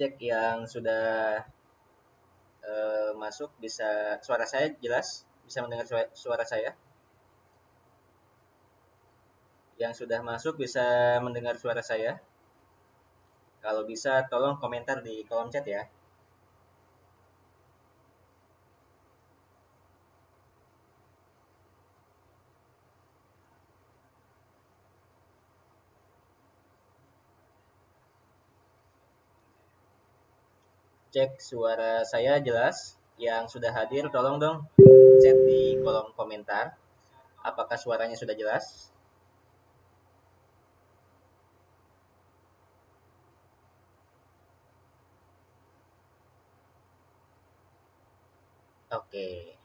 Cek yang sudah masuk, bisa suara saya jelas, bisa mendengar suara saya. Yang sudah masuk bisa mendengar suara saya. Kalau bisa tolong komentar di kolom chat ya. Cek suara saya jelas. Yang sudah hadir tolong dong chat di kolom komentar. Apakah suaranya sudah jelas? Oke.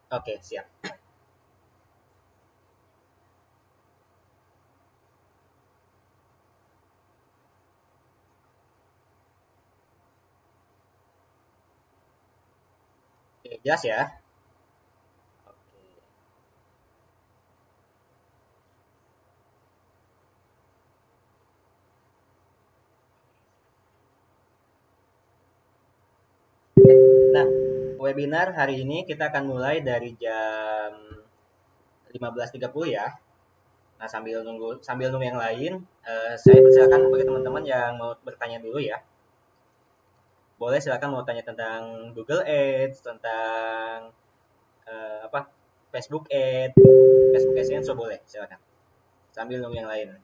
Oke, siap. Oke, jelas ya? Oke. Nah, webinar hari ini kita akan mulai dari jam 15.30 ya. Nah, sambil nunggu yang lain, saya persilakan bagi teman-teman yang mau bertanya dulu ya. Boleh silakan mau tanya tentang Google Ads, tentang apa Facebook Ads, Facebook AdSense, so boleh silakan. Sambil nunggu yang lain.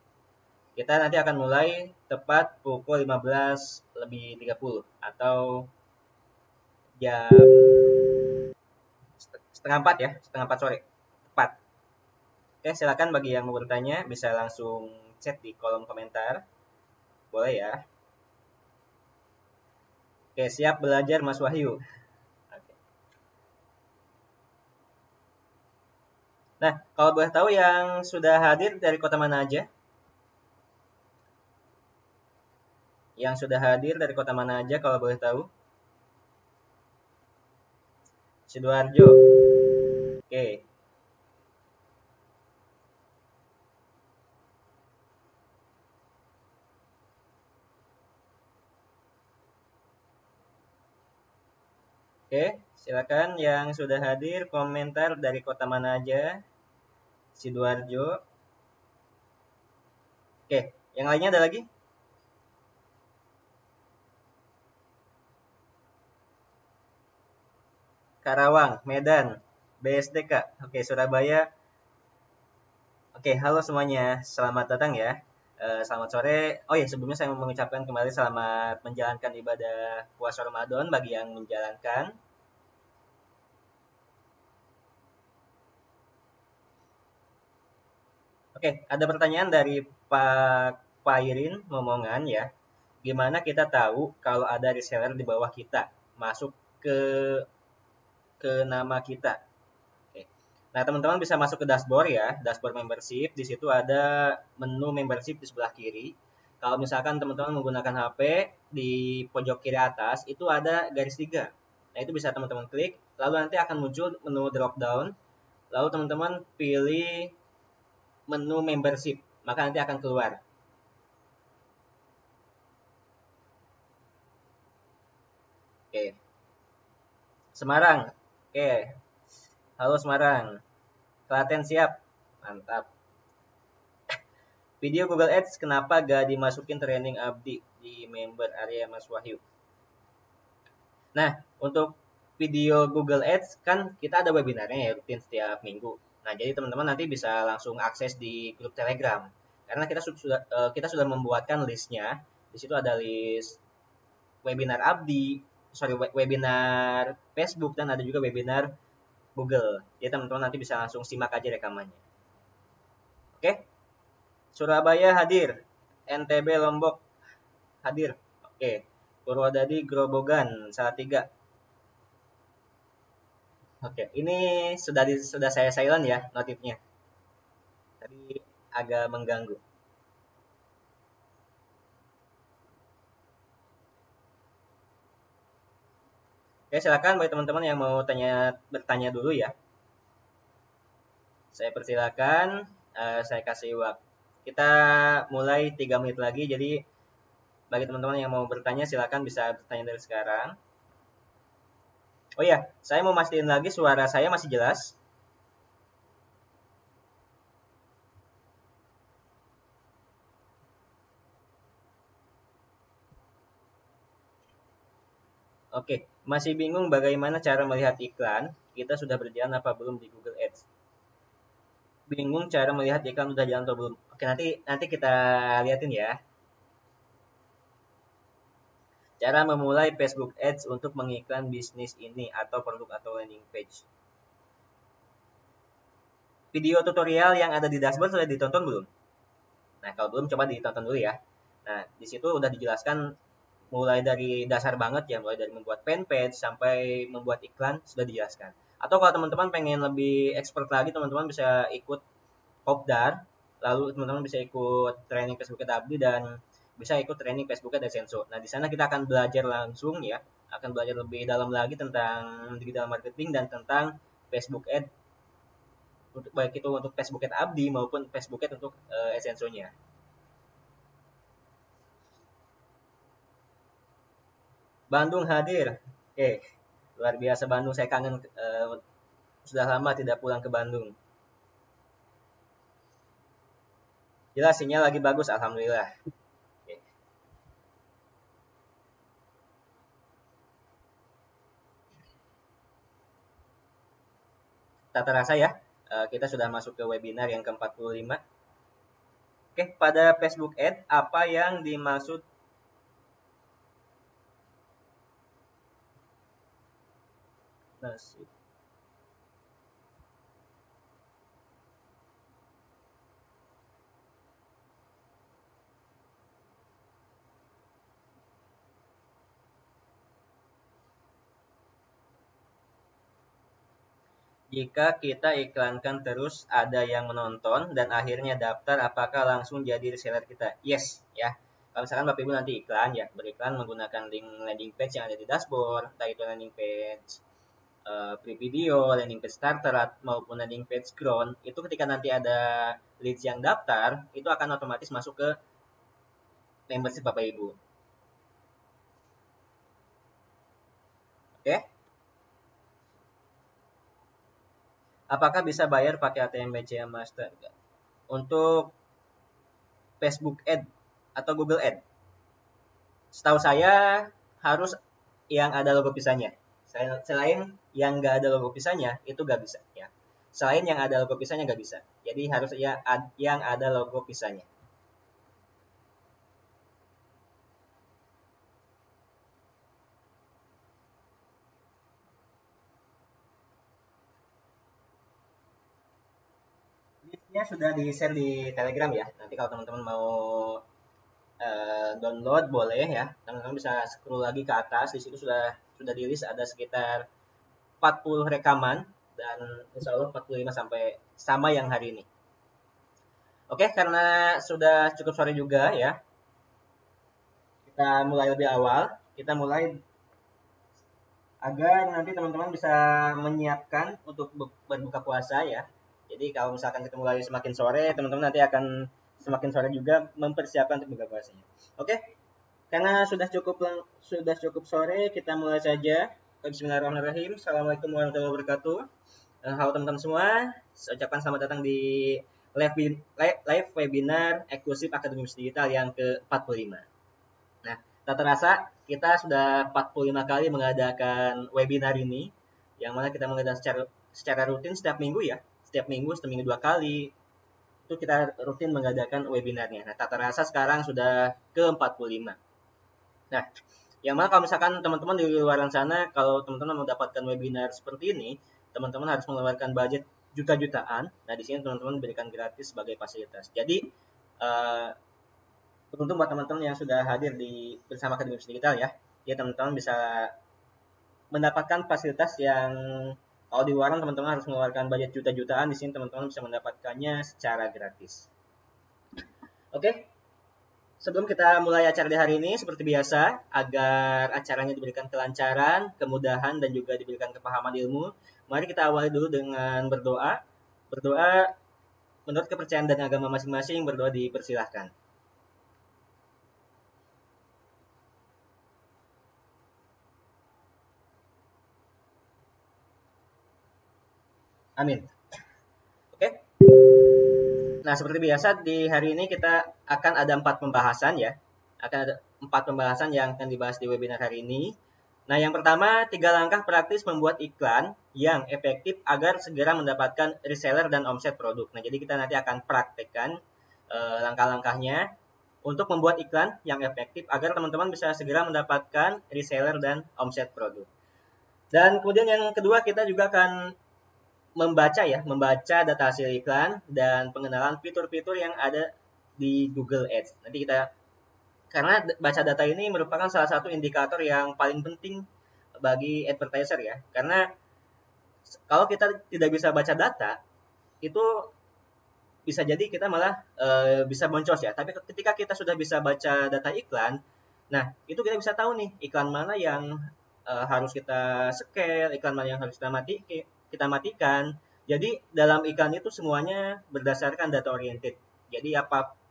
Kita nanti akan mulai tepat pukul 15:30 atau jam setengah 4 ya, setengah 4 sore. Tepat. Oke, silakan bagi yang mau bertanya bisa langsung chat di kolom komentar. Boleh ya. Oke, siap belajar Mas Wahyu. Oke. Nah, kalau boleh tahu yang sudah hadir dari kota mana aja? Yang sudah hadir dari kota mana aja kalau boleh tahu? Sidoarjo. Oke. Oke, silakan yang sudah hadir komentar dari kota mana aja? Sidoarjo. Oke, yang lainnya ada lagi? Karawang, Medan, BSD Kak. Oke, Surabaya. Oke, halo semuanya. Selamat datang ya. Selamat sore. Oh ya, sebelumnya saya mau mengucapkan kembali selamat menjalankan ibadah puasa Ramadan bagi yang menjalankan. Oke, ada pertanyaan dari Pak Irin Momongan ya. Gimana kita tahu kalau ada reseller di bawah kita masuk ke ke nama kita? Oke. Nah, teman-teman bisa masuk ke dashboard ya, dashboard membership. Di situ ada menu membership di sebelah kiri. Kalau misalkan teman-teman menggunakan HP, di pojok kiri atas itu ada garis tiga. Nah, itu bisa teman-teman klik, lalu nanti akan muncul menu drop down. Lalu teman-teman pilih menu membership, maka nanti akan keluar. Oke. Semarang. Oke. Halo Semarang. Klaten siap. Mantap. Video Google Ads kenapa gak dimasukin training Abdi di member area Mas Wahyu? Nah, untuk video Google Ads kan kita ada webinarnya ya rutin setiap minggu. Nah, jadi teman-teman nanti bisa langsung akses di grup Telegram. Karena kita sudah membuatkan listnya. Di situ ada list webinar Abdi, webinar Facebook dan ada juga webinar Google. Jadi teman-teman nanti bisa langsung simak aja rekamannya. Oke? Surabaya hadir. NTB Lombok hadir. Oke. Purwodadi Grobogan Salatiga. Oke, ini sudah saya silent ya notifnya. Tadi agak mengganggu. Oke, silakan bagi teman-teman yang mau bertanya dulu ya. Saya persilakan, saya kasih waktu. Kita mulai 3 menit lagi, jadi bagi teman-teman yang mau bertanya silakan bisa bertanya dari sekarang. Oh iya, saya mau mastiin lagi suara saya masih jelas. Oke, masih bingung bagaimana cara melihat iklan? Kita sudah berjalan apa belum di Google Ads? Bingung cara melihat iklan udah jalan atau belum? Oke, nanti nanti kita liatin ya. Cara memulai Facebook Ads untuk mengiklan bisnis ini atau produk atau landing page. Video tutorial yang ada di dashboard sudah ditonton belum? Nah, kalau belum coba ditonton dulu ya. Nah, di situ udah dijelaskan mulai dari dasar banget ya, mulai dari membuat fanpage sampai membuat iklan sudah dijelaskan. Atau kalau teman-teman pengen lebih expert lagi, teman-teman bisa ikut Kopdar, lalu teman-teman bisa ikut training Facebook Ad Abdi dan bisa ikut training Facebook Ad Senso. Nah, di sana kita akan belajar langsung ya, akan belajar lebih dalam lagi tentang digital marketing dan tentang Facebook Ad untuk baik itu untuk Facebook Ad Abdi maupun Facebook Ad untuk Senso-nya. Bandung hadir. Oke, luar biasa Bandung. Saya kangen sudah lama tidak pulang ke Bandung. Jelas sinyal lagi bagus, alhamdulillah. Oke. Tak terasa ya, kita sudah masuk ke webinar yang ke-45. Oke, pada Facebook Ad, apa yang dimaksud nasib? Jika kita iklankan terus ada yang menonton dan akhirnya daftar, apakah langsung jadi reseller kita? Yes, ya. Kalau misalkan Bapak Ibu nanti iklan ya, beriklan menggunakan link landing page yang ada di dashboard, entah itu landing page free video, landing page starter maupun landing page ground, itu ketika nanti ada leads yang daftar, itu akan otomatis masuk ke membership Bapak Ibu. Oke? Apakah bisa bayar pakai ATM BCA Master? Untuk Facebook Ad atau Google Ad, setahu saya harus yang ada logo pisahnya. Selain yang nggak ada logo pisahnya, itu nggak bisa ya. Selain yang ada logo pisahnya nggak bisa. Jadi harus ya yang ada logo pisahnya. Listnya sudah di-share di Telegram ya. Nanti kalau teman-teman mau download boleh ya. Teman-teman bisa scroll lagi ke atas. Di situ sudah di list ada sekitar 40 rekaman dan insya Allah 45 sampai sama yang hari ini. Oke, karena sudah cukup sore juga ya, kita mulai lebih awal. Kita mulai agar nanti teman-teman bisa menyiapkan untuk berbuka puasa ya. Jadi kalau misalkan kita mulai semakin sore, teman-teman nanti akan semakin sore juga mempersiapkan untuk buka puasanya. Oke, karena sudah cukup sore, kita mulai saja. Bismillahirrahmanirrahim. Assalamualaikum warahmatullahi wabarakatuh. Halo teman-teman semua, saya ucapkan selamat datang di live webinar eksklusif Akademi Bisnis Digital yang ke-45. Nah, tak terasa kita sudah 45 kali mengadakan webinar ini, yang mana kita mengadakan secara rutin setiap minggu ya, setiap minggu, seminggu 2 kali, itu kita rutin mengadakan webinarnya. Nah, tak terasa sekarang sudah ke-45. Nah, yang mana kalau misalkan teman-teman di luar sana, kalau teman-teman mendapatkan webinar seperti ini, teman-teman harus mengeluarkan budget juta-jutaan. Nah, di sini teman-teman berikan gratis sebagai fasilitas. Jadi, beruntung buat teman-teman yang sudah hadir bersama Akademi Bisnis Digital ya. Ya, teman-teman bisa mendapatkan fasilitas yang kalau di luar teman-teman harus mengeluarkan budget juta-jutaan, di sini teman-teman bisa mendapatkannya secara gratis. Oke, Sebelum kita mulai acara di hari ini, seperti biasa, agar acaranya diberikan kelancaran, kemudahan, dan juga diberikan kepahaman ilmu, mari kita awali dulu dengan berdoa. Berdoa menurut kepercayaan dan agama masing-masing, berdoa dipersilahkan. Amin. Oke. Nah, seperti biasa di hari ini kita akan ada 4 pembahasan ya. Akan ada 4 pembahasan yang akan dibahas di webinar hari ini. Nah, yang pertama, 3 langkah praktis membuat iklan yang efektif agar segera mendapatkan reseller dan omset produk. Nah, jadi kita nanti akan praktekkan langkah-langkahnya untuk membuat iklan yang efektif agar teman-teman bisa segera mendapatkan reseller dan omset produk. Dan kemudian yang kedua, kita juga akan membaca data hasil iklan dan pengenalan fitur-fitur yang ada di Google Ads. Nanti kita, karena baca data ini merupakan salah satu indikator yang paling penting bagi advertiser ya. Karena kalau kita tidak bisa baca data, itu bisa jadi kita malah bisa boncos ya. Tapi ketika kita sudah bisa baca data iklan, nah itu kita bisa tahu nih iklan mana yang harus kita scale, iklan mana yang harus kita matikan. Jadi dalam iklan itu semuanya berdasarkan data oriented. Jadi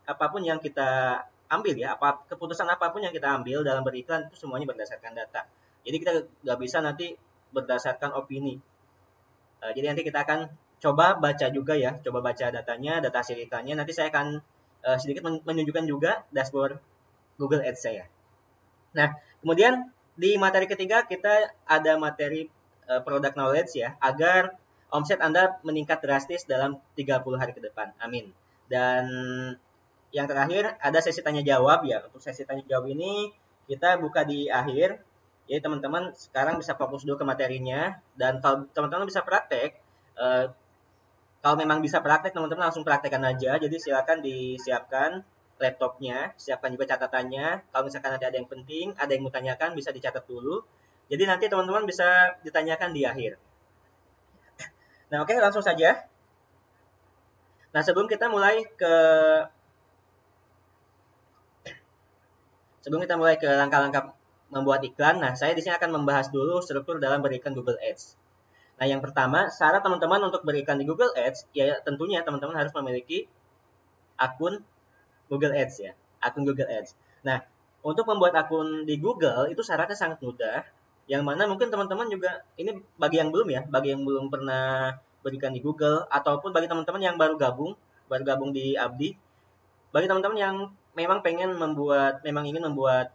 apapun yang kita ambil ya, keputusan apapun yang kita ambil dalam beriklan itu semuanya berdasarkan data. Jadi kita nggak bisa nanti berdasarkan opini. Jadi nanti kita akan coba baca juga ya, coba baca datanya, data hasil iklannya. Nanti saya akan sedikit menunjukkan juga dashboard Google Ads saya. Nah, kemudian di materi ketiga kita ada materi product knowledge ya, agar omset Anda meningkat drastis dalam 30 hari ke depan. Amin. Dan yang terakhir ada sesi tanya jawab ya. Untuk sesi tanya jawab ini kita buka di akhir. Jadi teman-teman sekarang bisa fokus dulu ke materinya, dan kalau teman-teman bisa praktek, kalau memang bisa praktek teman-teman langsung praktekkan aja. Jadi silakan disiapkan laptopnya, siapkan juga catatannya. Kalau misalkan nanti ada yang penting, ada yang mau tanyakan, bisa dicatat dulu. Jadi nanti teman-teman bisa ditanyakan di akhir. Nah, oke, langsung saja. Nah, sebelum kita mulai ke langkah-langkah membuat iklan, nah saya di sini akan membahas dulu struktur dalam beriklan Google Ads. Nah, yang pertama, syarat teman-teman untuk beriklan di Google Ads, ya tentunya teman-teman harus memiliki akun Google Ads ya, akun Google Ads. Nah, untuk membuat akun di Google itu syaratnya sangat mudah, yang mana mungkin teman-teman juga, ini bagi yang belum ya, bagi yang belum pernah berikan di Google, ataupun bagi teman-teman yang baru gabung di Abdi, bagi teman-teman yang memang ingin membuat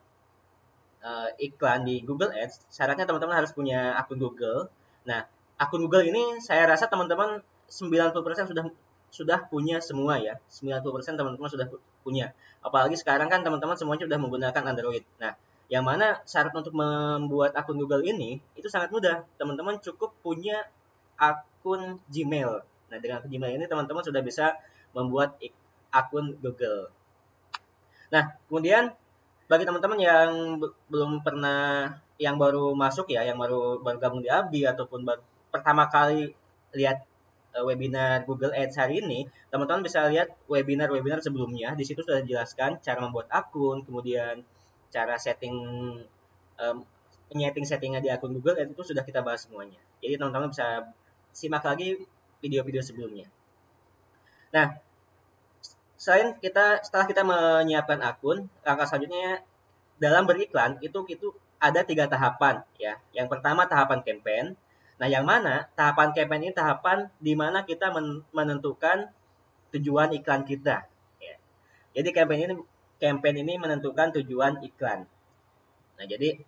iklan di Google Ads, syaratnya teman-teman harus punya akun Google. Nah, akun Google ini saya rasa teman-teman 90% sudah punya semua ya. 90% teman-teman sudah punya. Apalagi sekarang kan teman-teman semuanya sudah menggunakan Android. Nah, yang mana syarat untuk membuat akun Google ini itu sangat mudah. Teman-teman cukup punya akun Gmail. Nah, dengan akun Gmail ini teman-teman sudah bisa membuat akun Google. Nah, kemudian bagi teman-teman yang belum pernah, yang baru masuk ya, yang baru gabung di Abdi ataupun pertama kali lihat webinar Google Ads hari ini, teman-teman bisa lihat webinar sebelumnya. Di situ sudah dijelaskan cara membuat akun, kemudian cara settingnya di akun Google Ads itu sudah kita bahas semuanya. Jadi teman-teman bisa simak lagi video-video sebelumnya. Nah, setelah kita menyiapkan akun, langkah selanjutnya dalam beriklan itu ada 3 tahapan ya. Yang pertama tahapan campaign. Nah, yang mana tahapan campaign ini tahapan di mana kita menentukan tujuan iklan kita ya. Jadi campaign ini menentukan tujuan iklan. Nah, jadi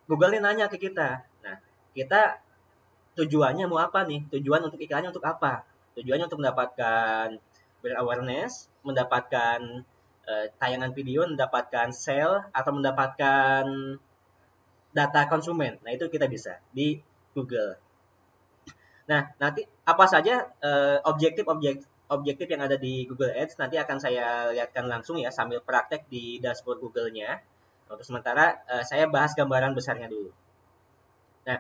Google ini nanya ke kita. Nah, kita tujuannya mau apa nih? Tujuan untuk iklannya untuk apa? Tujuannya untuk mendapatkan brand awareness, mendapatkan tayangan video, mendapatkan sale, atau mendapatkan data konsumen. Nah, itu kita bisa di Google. Nah, nanti apa saja objektif yang ada di Google Ads nanti akan saya lihatkan langsung ya sambil praktek di dashboard Google-nya. Untuk sementara saya bahas gambaran besarnya dulu. Nah,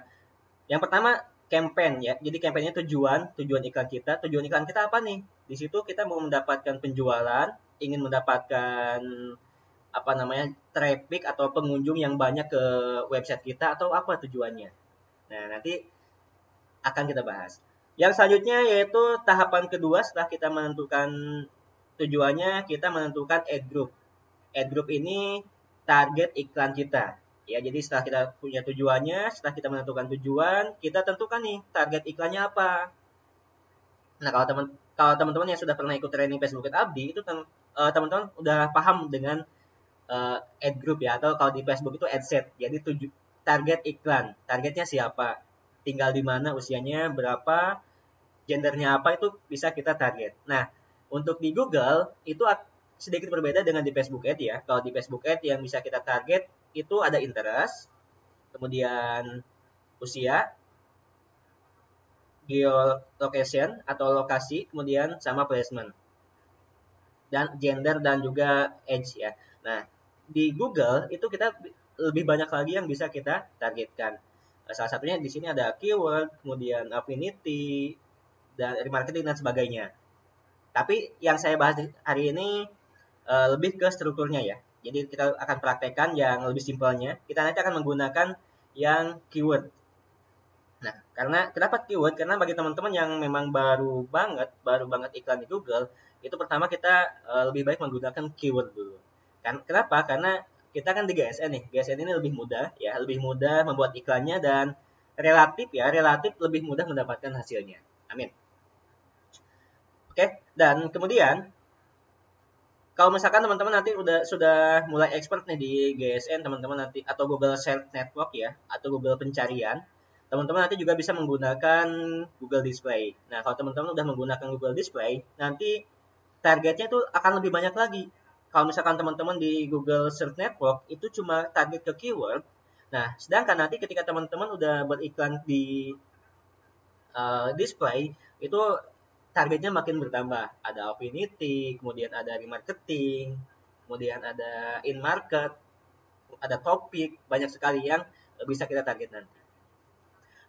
yang pertama campaign ya. Jadi campaignnya tujuan iklan kita. Tujuan iklan kita apa nih? Di situ kita mau mendapatkan penjualan, ingin mendapatkan traffic atau pengunjung yang banyak ke website kita atau apa tujuannya. Nah, nanti akan kita bahas. Yang selanjutnya yaitu tahapan kedua setelah kita menentukan tujuannya, kita menentukan ad group. Ad group ini target iklan kita. Ya, jadi setelah kita punya tujuannya, setelah kita menentukan tujuan, kita tentukan nih target iklannya apa. Nah, kalau teman-teman yang sudah pernah ikut training Facebook Ad Abdi itu teman-teman udah paham dengan ad group ya, atau kalau di Facebook itu ad set. Jadi target iklan, targetnya siapa, tinggal di mana, usianya berapa, gendernya apa, itu bisa kita target. Nah, untuk di Google itu sedikit berbeda dengan di Facebook Ad ya. Kalau di Facebook Ad yang bisa kita target itu ada interest, kemudian usia, geolocation atau lokasi, kemudian sama placement, dan gender dan juga age ya. Nah, di Google itu kita lebih banyak lagi yang bisa kita targetkan. Salah satunya di sini ada keyword, kemudian affinity, dan remarketing dan sebagainya. Tapi yang saya bahas hari ini lebih ke strukturnya ya. Jadi kita akan praktekkan yang lebih simpelnya. Kita nanti akan menggunakan yang keyword. Nah, karena kenapa keyword? Karena bagi teman-teman yang memang baru banget iklan di Google, itu pertama kita lebih baik menggunakan keyword dulu. Kenapa? Karena kita kan di GSN nih. GSN ini lebih mudah ya, lebih mudah membuat iklannya dan relatif lebih mudah mendapatkan hasilnya. Amin. Oke, dan kemudian kalau misalkan teman-teman nanti sudah mulai expert nih di GSN, teman-teman nanti atau Google Search Network ya, atau Google pencarian, teman-teman nanti juga bisa menggunakan Google Display. Nah, kalau teman-teman udah menggunakan Google Display, nanti targetnya itu akan lebih banyak lagi. Kalau misalkan teman-teman di Google Search Network itu cuma target ke keyword, nah sedangkan nanti ketika teman-teman udah beriklan di display, itu targetnya makin bertambah. Ada affinity, kemudian ada remarketing, kemudian ada in market, ada topik, banyak sekali yang bisa kita target nanti.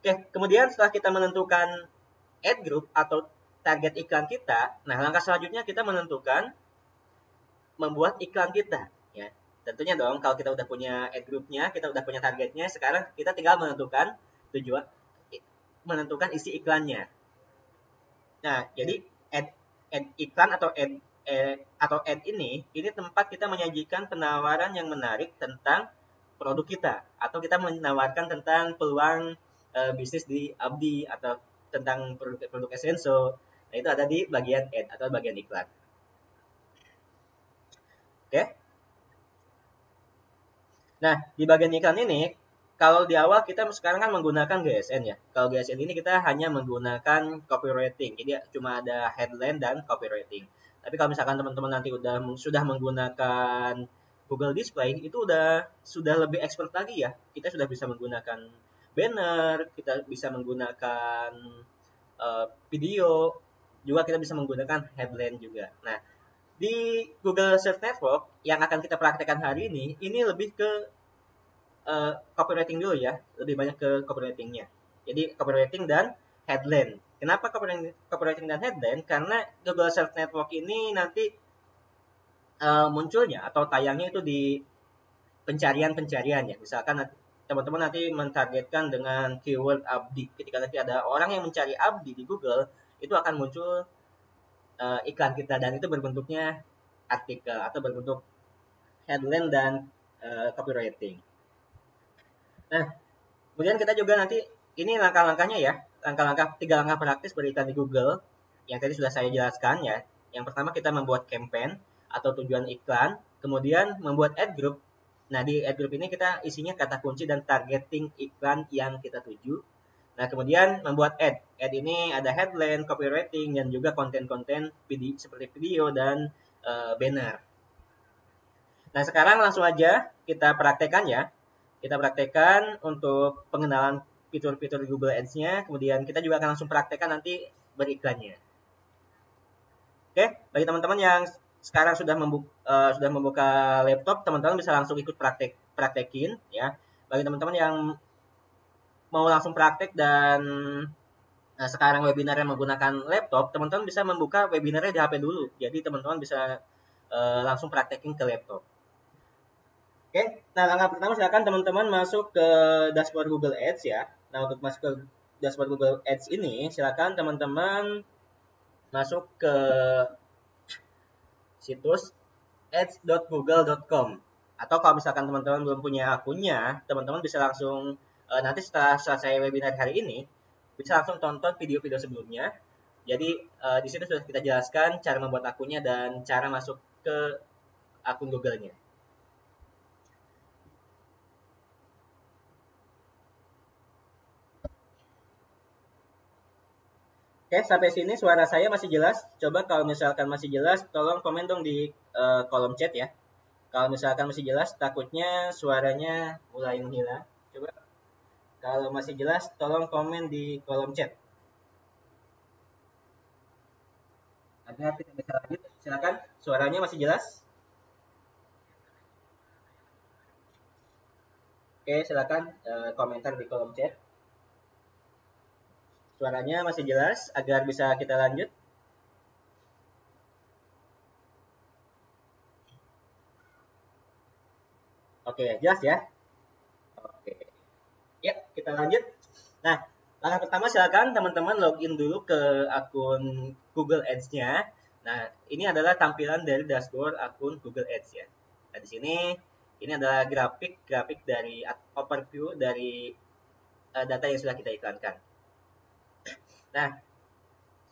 Oke, kemudian setelah kita menentukan ad group atau target iklan kita, nah langkah selanjutnya kita menentukan membuat iklan kita. Ya, tentunya dong kalau kita udah punya ad groupnya, kita udah punya targetnya, sekarang kita tinggal menentukan isi iklannya. Nah, jadi ad iklan atau ad ini tempat kita menyajikan penawaran yang menarik tentang produk kita, atau kita menawarkan tentang peluang bisnis di Abdi atau tentang produk Esenso. Nah, itu ada di bagian ad atau bagian iklan. Oke. Nah, di bagian iklan ini, kalau di awal kita sekarang kan menggunakan GSN ya. Kalau GSN ini kita hanya menggunakan copywriting. Jadi cuma ada headline dan copywriting. Tapi kalau misalkan teman-teman nanti sudah menggunakan Google Display, itu sudah lebih expert lagi ya. Kita sudah bisa menggunakan banner, kita bisa menggunakan video, juga kita bisa menggunakan headline juga. Nah, di Google Search Network yang akan kita praktekkan hari ini lebih ke copywriting dulu ya, lebih banyak ke copywritingnya. Jadi copywriting dan headline. Kenapa copywriting dan headline? Karena Google Search Network ini nanti munculnya atau tayangnya itu di pencarian ya. Misalkan teman-teman nanti mentargetkan dengan keyword Abdi. Ketika nanti ada orang yang mencari Abdi di Google, itu akan muncul iklan kita, dan itu berbentuknya artikel atau berbentuk headline dan copywriting. Nah, kemudian kita juga nanti, ini langkah-langkahnya ya, tiga langkah praktis beriklan di Google yang tadi sudah saya jelaskan ya. Yang pertama kita membuat campaign atau tujuan iklan, kemudian membuat ad group. Nah, di ad group ini kita isinya kata kunci dan targeting iklan yang kita tuju. Nah, kemudian membuat ad. Ad ini ada headline, copywriting, dan juga konten-konten seperti video dan banner. Nah, sekarang langsung aja kita praktekkan ya. Kita praktekkan untuk pengenalan fitur-fitur di Google Ads-nya, kemudian kita juga akan langsung praktekkan nanti beriklannya. Oke, bagi teman-teman yang sekarang sudah membuka laptop, teman-teman bisa langsung ikut praktekin ya. Bagi teman-teman yang mau langsung praktek dan sekarang webinarnya menggunakan laptop, teman-teman bisa membuka webinarnya di HP dulu. Jadi teman-teman bisa langsung praktekin ke laptop. Oke, nah langkah pertama silakan teman-teman masuk ke dashboard Google Ads ya. Nah untuk masuk ke dashboard Google Ads ini, silakan teman-teman masuk ke situs ads.google.com. Atau kalau misalkan teman-teman belum punya akunnya, teman-teman bisa langsung nanti setelah selesai webinar hari ini, bisa langsung tonton video-video sebelumnya. Jadi di situ sudah kita jelaskan cara membuat akunnya dan cara masuk ke akun Google-nya. Oke, sampai sini suara saya masih jelas. Coba kalau misalkan masih jelas, tolong komen dong di kolom chat ya. Kalau misalkan masih jelas, takutnya suaranya mulai menghilang. Coba kalau masih jelas, tolong komen di kolom chat. Agar kita bisa lanjut, silakan. Suaranya masih jelas? Oke, silakan komentar di kolom chat. Suaranya masih jelas agar bisa kita lanjut. Oke, jelas ya? Oke. Ya, kita lanjut. Nah, langkah pertama silakan teman-teman login dulu ke akun Google Ads-nya. Nah, ini adalah tampilan dari dashboard akun Google Ads ya. Nah, di sini ini adalah grafik dari overview dari data yang sudah kita iklankan. Nah,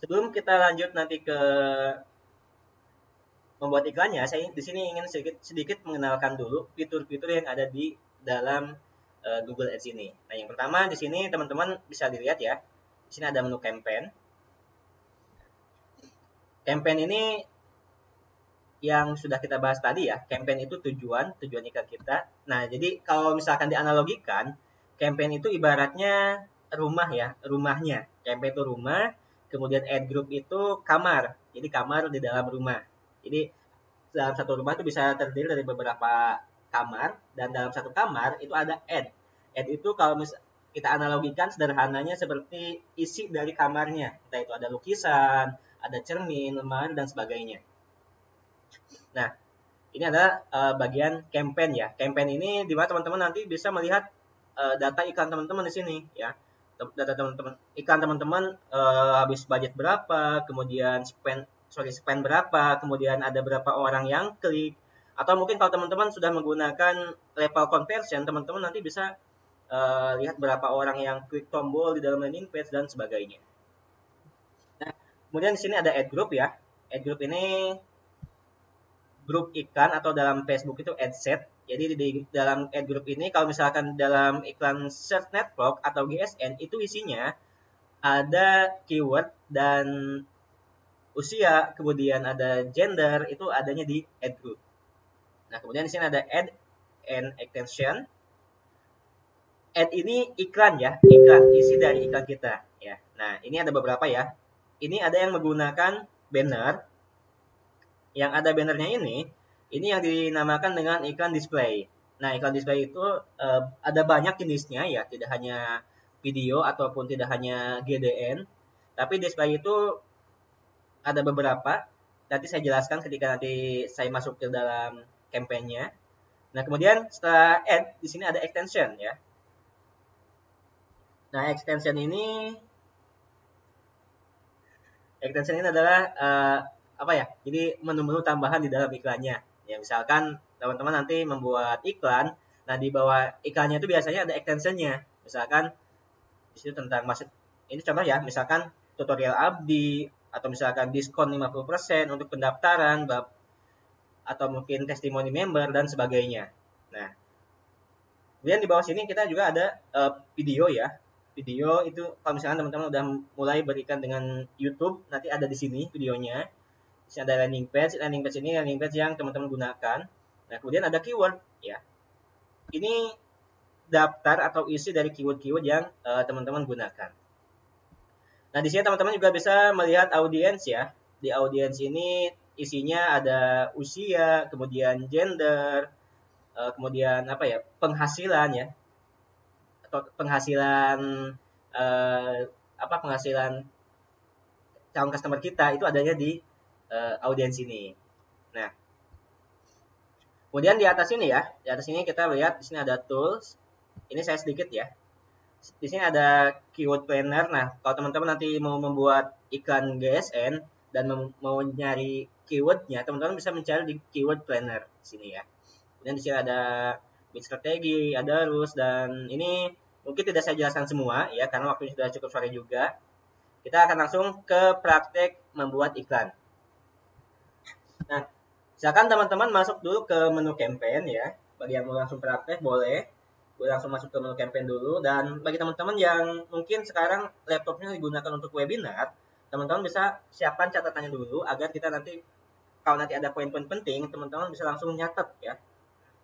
sebelum kita lanjut nanti ke membuat iklannya, saya di sini ingin sedikit mengenalkan dulu fitur-fitur yang ada di dalam Google Ads ini. Nah, yang pertama di sini teman-teman bisa dilihat ya. Di sini ada menu campaign. Campaign ini yang sudah kita bahas tadi ya. Campaign itu tujuan iklan kita. Nah, jadi kalau misalkan dianalogikan, campaign itu ibaratnya rumah ya, rumahnya. Campaign itu rumah, kemudian ad group itu kamar. Jadi kamar di dalam rumah. Jadi dalam satu rumah itu bisa terdiri dari beberapa kamar, dan dalam satu kamar itu ada ad. Ad itu kalau kita analogikan sederhananya seperti isi dari kamarnya. Entah itu ada lukisan, ada cermin, lemari, dan sebagainya. Nah, ini adalah bagian campaign ya. Campaign ini di mana teman-teman nanti bisa melihat data iklan teman-teman di sini ya. Data teman-teman, iklan teman-teman habis budget berapa, kemudian spend berapa, kemudian ada berapa orang yang klik, atau mungkin kalau teman-teman sudah menggunakan level conversion, teman-teman nanti bisa lihat berapa orang yang klik tombol di dalam landing page dan sebagainya. Nah, kemudian di sini ada ad group ya. Ad group ini grup iklan atau dalam Facebook itu ad set. Jadi di dalam ad group ini kalau misalkan dalam iklan search network atau GSN itu isinya ada keyword dan usia, kemudian ada gender, itu adanya di ad group. Nah, kemudian di sini ada ad and extension. Ad ini iklan ya, iklan, isi dari iklan kita ya. Nah, ini ada beberapa ya. Ini ada yang menggunakan banner. Yang ada bannernya ini yang dinamakan dengan iklan display. Nah, iklan display itu ada banyak jenisnya ya, tidak hanya video ataupun tidak hanya GDN, tapi display itu ada beberapa. Nanti saya jelaskan ketika nanti saya masuk ke dalam campaign-nya. Nah, kemudian setelah add, di sini ada extension ya. Nah, extension ini adalah apa ya? Jadi menu-menu tambahan di dalam iklannya. Ya, misalkan teman-teman nanti membuat iklan, nah di bawah iklannya itu biasanya ada extensionnya. Misalkan di situ tentang ini contoh ya, misalkan tutorial abdi atau misalkan diskon 50% untuk pendaftaran atau mungkin testimoni member dan sebagainya. Nah, kemudian di bawah sini kita juga ada video ya. Video itu kalau misalkan teman-teman udah mulai berikan dengan YouTube, nanti ada di sini videonya. Di sini ada landing page ini landing page yang teman-teman gunakan. Nah, kemudian ada keyword ya. Ini daftar atau isi dari keyword-keyword yang teman-teman gunakan. Nah, di sini teman-teman juga bisa melihat audiens ya. Di audiens ini isinya ada usia, kemudian gender, kemudian apa ya, penghasilan ya, atau penghasilan penghasilan calon customer kita itu adanya di audiens ini. Nah, Kemudian di atas ini ya, di atas ini kita lihat di sini ada tools. Ini saya sedikit ya. Di sini ada keyword planner. Nah, kalau teman-teman nanti mau membuat iklan GSN dan mau nyari keywordnya, teman-teman bisa mencari di keyword planner di sini ya. Kemudian di sini ada bid strategi, ada rules, dan ini mungkin tidak saya jelaskan semua ya, karena waktunya sudah cukup sore juga. Kita akan langsung ke praktek membuat iklan. Nah, silakan teman-teman masuk dulu ke menu campaign ya. Bagi yang mau langsung praktek boleh. Boleh langsung masuk ke menu campaign dulu. Dan bagi teman-teman yang mungkin sekarang laptopnya digunakan untuk webinar, teman-teman bisa siapkan catatannya dulu agar kita nanti kalau nanti ada poin-poin penting, teman-teman bisa langsung nyatet ya.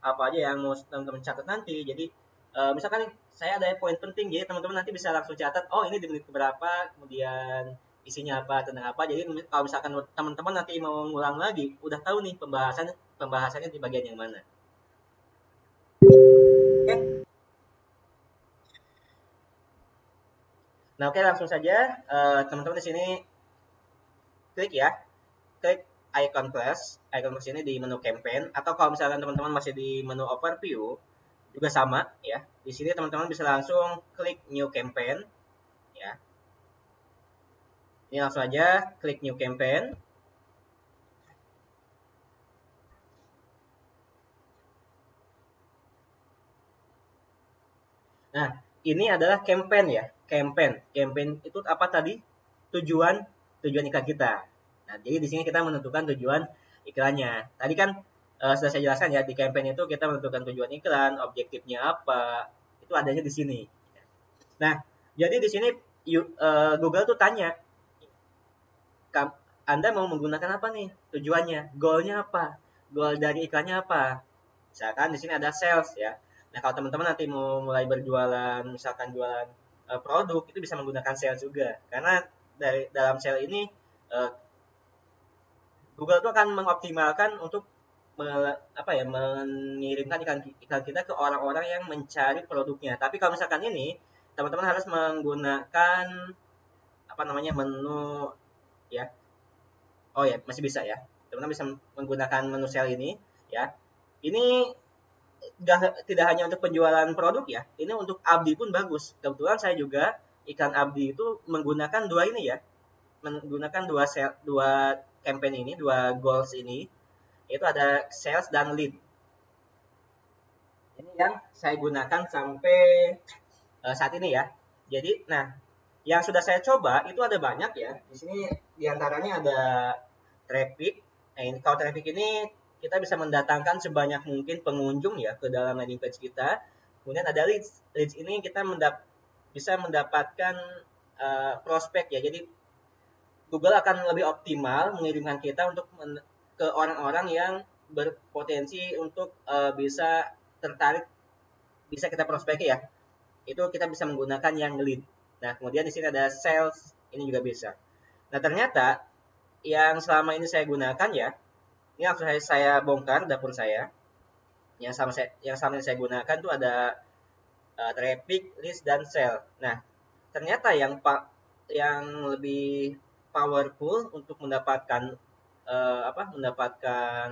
Apa aja yang mau teman-teman catat nanti. Jadi misalkan saya ada poin penting, jadi teman-teman nanti bisa langsung catat, oh ini di menit berapa, kemudian isinya apa, tentang apa. Jadi kalau misalkan teman-teman nanti mau ngulang lagi, udah tahu nih pembahasannya di bagian yang mana. Oke. Nah, oke, langsung saja teman-teman di sini klik ya. Klik icon plus. Icon plus ini di menu campaign, atau kalau misalkan teman-teman masih di menu overview juga sama ya. Di sini teman-teman bisa langsung klik new campaign ya. Ini langsung aja klik new campaign. Nah, ini adalah campaign ya. Campaign itu apa tadi? Tujuan iklan kita. Nah, jadi di sini kita menentukan tujuan iklannya. Tadi kan sudah saya jelaskan ya, di campaign itu kita menentukan tujuan iklan, objektifnya apa, itu adanya di sini. Nah, jadi di sini Google tuh tanya, Anda mau menggunakan apa nih tujuannya? Goalnya apa? Goal dari iklannya apa? Misalkan di sini ada sales ya. Nah, kalau teman-teman nanti mau mulai berjualan, misalkan jualan produk, itu bisa menggunakan sales juga. Karena dari dalam sales ini uh, Google itu akan mengoptimalkan untuk mengirimkan iklan kita ke orang-orang yang mencari produknya. Tapi kalau misalkan ini, teman-teman harus menggunakan menu ya. Oh ya, masih bisa ya. Teman-teman bisa menggunakan menu sale ini ya. Ini tidak hanya untuk penjualan produk ya, ini untuk abdi pun bagus. Kebetulan saya juga iklan abdi itu menggunakan dua ini ya, menggunakan dua campaign ini, dua goals ini, itu ada sales dan lead. Ini yang saya gunakan sampai saat ini ya. Jadi, nah, yang sudah saya coba itu ada banyak ya. Di sini diantaranya ada traffic. Nah, ini kalau traffic ini kita bisa mendatangkan sebanyak mungkin pengunjung ya ke dalam landing page kita. Kemudian ada leads. Leads ini kita bisa mendapatkan prospek ya. Jadi Google akan lebih optimal mengirimkan kita untuk ke orang-orang yang berpotensi untuk bisa tertarik, bisa kita prospeki ya. Itu kita bisa menggunakan yang lead. Nah, kemudian di sini ada sales, ini juga bisa. Nah, ternyata yang selama ini saya gunakan ya, ini langsung saya bongkar dapur saya. Yang selama ini saya gunakan tuh ada traffic, list, dan sale. Nah, ternyata yang lebih powerful untuk mendapatkan mendapatkan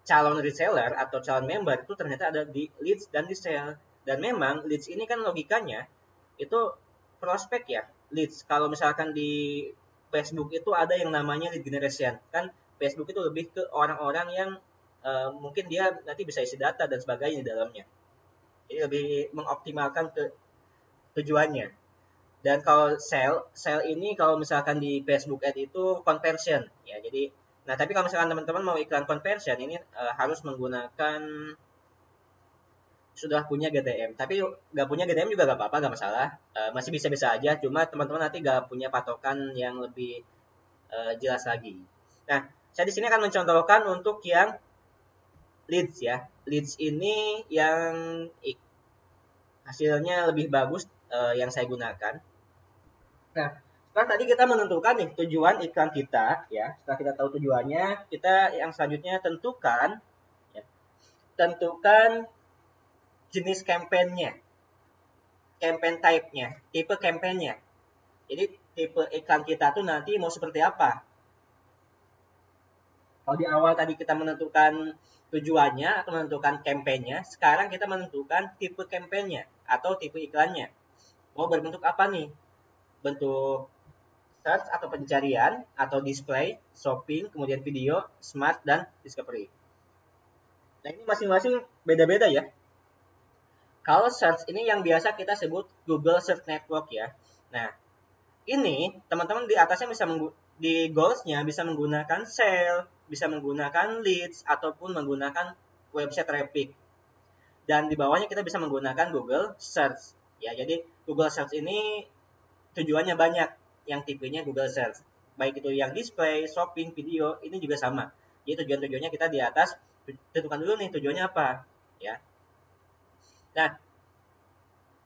calon reseller atau calon member itu ternyata ada di leads dan di sale. Dan memang leads ini kan logikanya itu prospek ya, leads. Kalau misalkan di Facebook itu ada yang namanya lead generation. Kan Facebook itu lebih ke orang-orang yang mungkin dia nanti bisa isi data dan sebagainya di dalamnya. Jadi lebih mengoptimalkan ke tujuannya. Dan kalau sale ini kalau misalkan di Facebook Ad itu conversion ya. Jadi tapi kalau misalkan teman-teman mau iklan conversion ini harus menggunakan sudah punya GTM. Tapi nggak punya GTM juga nggak apa-apa, nggak masalah. Masih bisa-bisa aja. Cuma teman-teman nanti nggak punya patokan yang lebih jelas lagi. Nah, saya di sini akan mencontohkan untuk yang leads ya. Leads ini yang hasilnya lebih bagus yang saya gunakan. Nah, setelah tadi kita menentukan nih tujuan iklan kita ya. Setelah kita tahu tujuannya, kita yang selanjutnya tentukan jenis kampanyenya, campaign type-nya, tipe kampanyenya. Jadi tipe iklan kita tuh nanti mau seperti apa? Kalau di awal tadi kita menentukan tujuannya atau menentukan campaign-nya, sekarang kita menentukan tipe campaign-nya atau tipe iklannya. Mau berbentuk apa nih? Bentuk search atau pencarian, atau display, shopping, kemudian video, smart, dan discovery. Nah, ini masing-masing beda-beda ya. Kalau search ini yang biasa kita sebut Google Search Network ya. Nah, ini teman-teman di atasnya bisa di goals-nya bisa menggunakan sale, bisa menggunakan leads, ataupun menggunakan website traffic. Dan di bawahnya kita bisa menggunakan Google Search. Ya, jadi Google Search ini tujuannya banyak, yang tipenya Google Search. Baik itu yang display, shopping, video, ini juga sama. Jadi tujuan-tujuannya kita di atas tentukan dulu nih tujuannya apa, ya. Nah,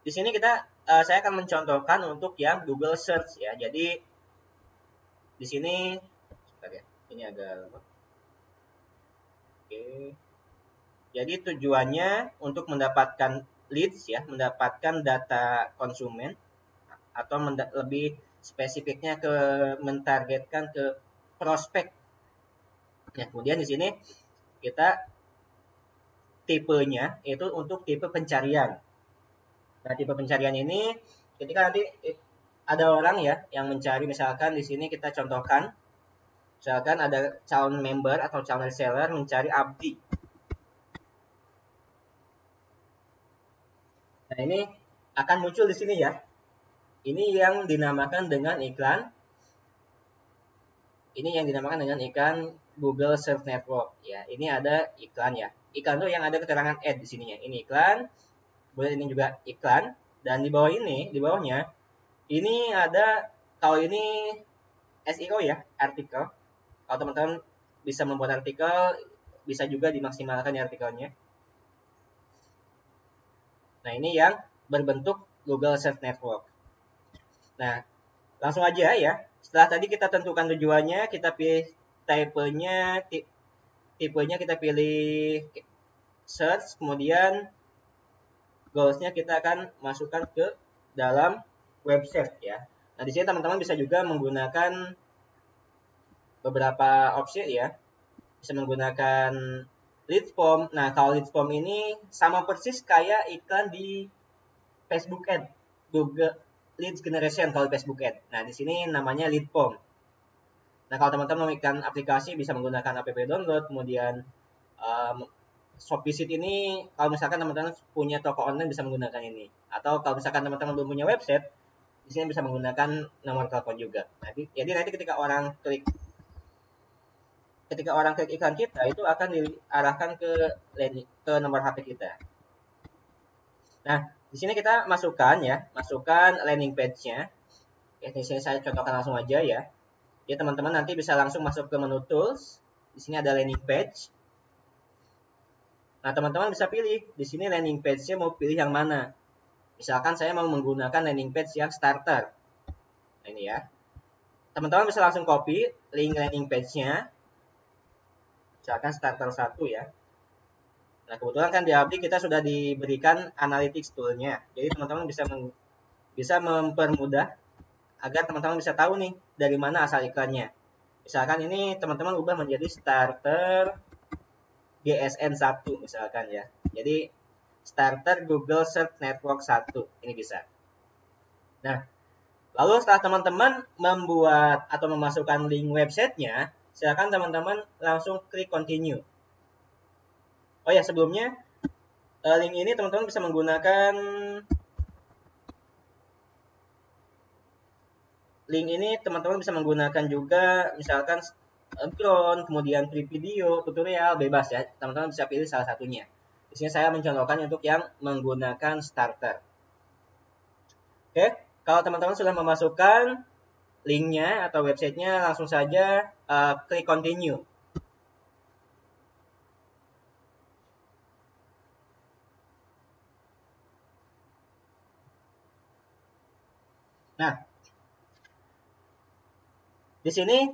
di sini saya akan mencontohkan untuk yang Google Search ya. Jadi di sini sebentar ya. Ini agak oke. Jadi tujuannya untuk mendapatkan leads ya, mendapatkan data konsumen atau lebih spesifiknya ke mentargetkan ke prospek. Nah, kemudian di sini kita tipenya itu untuk tipe pencarian. Nah, tipe pencarian ini ketika nanti ada orang ya yang mencari, misalkan di sini kita contohkan, misalkan ada calon member atau calon reseller mencari abdi. Nah, ini akan muncul di sini ya. Ini yang dinamakan dengan iklan. Ini yang dinamakan dengan iklan Google Search Network ya. Ini ada iklan ya. Iklan tuh yang ada keterangan ad di sininya. Ini iklan. Kemudian ini juga iklan. Dan di bawah ini, di bawahnya ini ada, kalau ini SEO ya, artikel. Kalau teman-teman bisa membuat artikel, bisa juga dimaksimalkan ya artikelnya. Nah, ini yang berbentuk Google Search Network. Nah, langsung aja ya. Setelah tadi kita tentukan tujuannya, kita pilih tipenya kita pilih search, kemudian goals-nya kita akan masukkan ke dalam website ya. Nah, di sini teman-teman bisa juga menggunakan beberapa opsi ya. Bisa menggunakan lead form. Nah, kalau lead form ini sama persis kayak iklan di Facebook Ad, Google Lead Generation kalau Facebook Ad. Nah, di sini namanya lead form. Nah, kalau teman-teman memiliki aplikasi bisa menggunakan app download, kemudian shop visit ini kalau misalkan teman-teman punya toko online bisa menggunakan ini. Atau kalau misalkan teman-teman belum punya website, di sini bisa menggunakan nomor telepon juga. Jadi nanti ketika orang klik iklan kita itu akan diarahkan ke nomor HP kita. Nah, di sini kita masukkan landing page-nya. Oke, di sini saya contohkan langsung aja ya. Ya, teman-teman nanti bisa langsung masuk ke menu tools. Di sini ada landing page. Nah, teman-teman bisa pilih di sini landing page-nya mau pilih yang mana. Misalkan saya mau menggunakan landing page yang starter. Nah, ini ya. Teman-teman bisa langsung copy link landing page-nya. Misalkan starter 1 ya. Nah, kebetulan kan di Abdi kita sudah diberikan analytics tool-nya. Jadi teman-teman bisa mempermudah agar teman-teman bisa tahu nih dari mana asal iklannya. Misalkan ini teman-teman ubah menjadi starter GSN 1 misalkan ya. Jadi starter Google Search Network 1 ini bisa. Nah, lalu setelah teman-teman membuat atau memasukkan link websitenya, silakan teman-teman langsung klik continue. Oh ya, sebelumnya link ini teman-teman bisa menggunakan juga misalkan drone, kemudian free video, tutorial, bebas ya. Teman-teman bisa pilih salah satunya. Di sini saya mencontohkan untuk yang menggunakan starter. Oke, kalau teman-teman sudah memasukkan linknya atau websitenya, langsung saja klik continue. Nah, di sini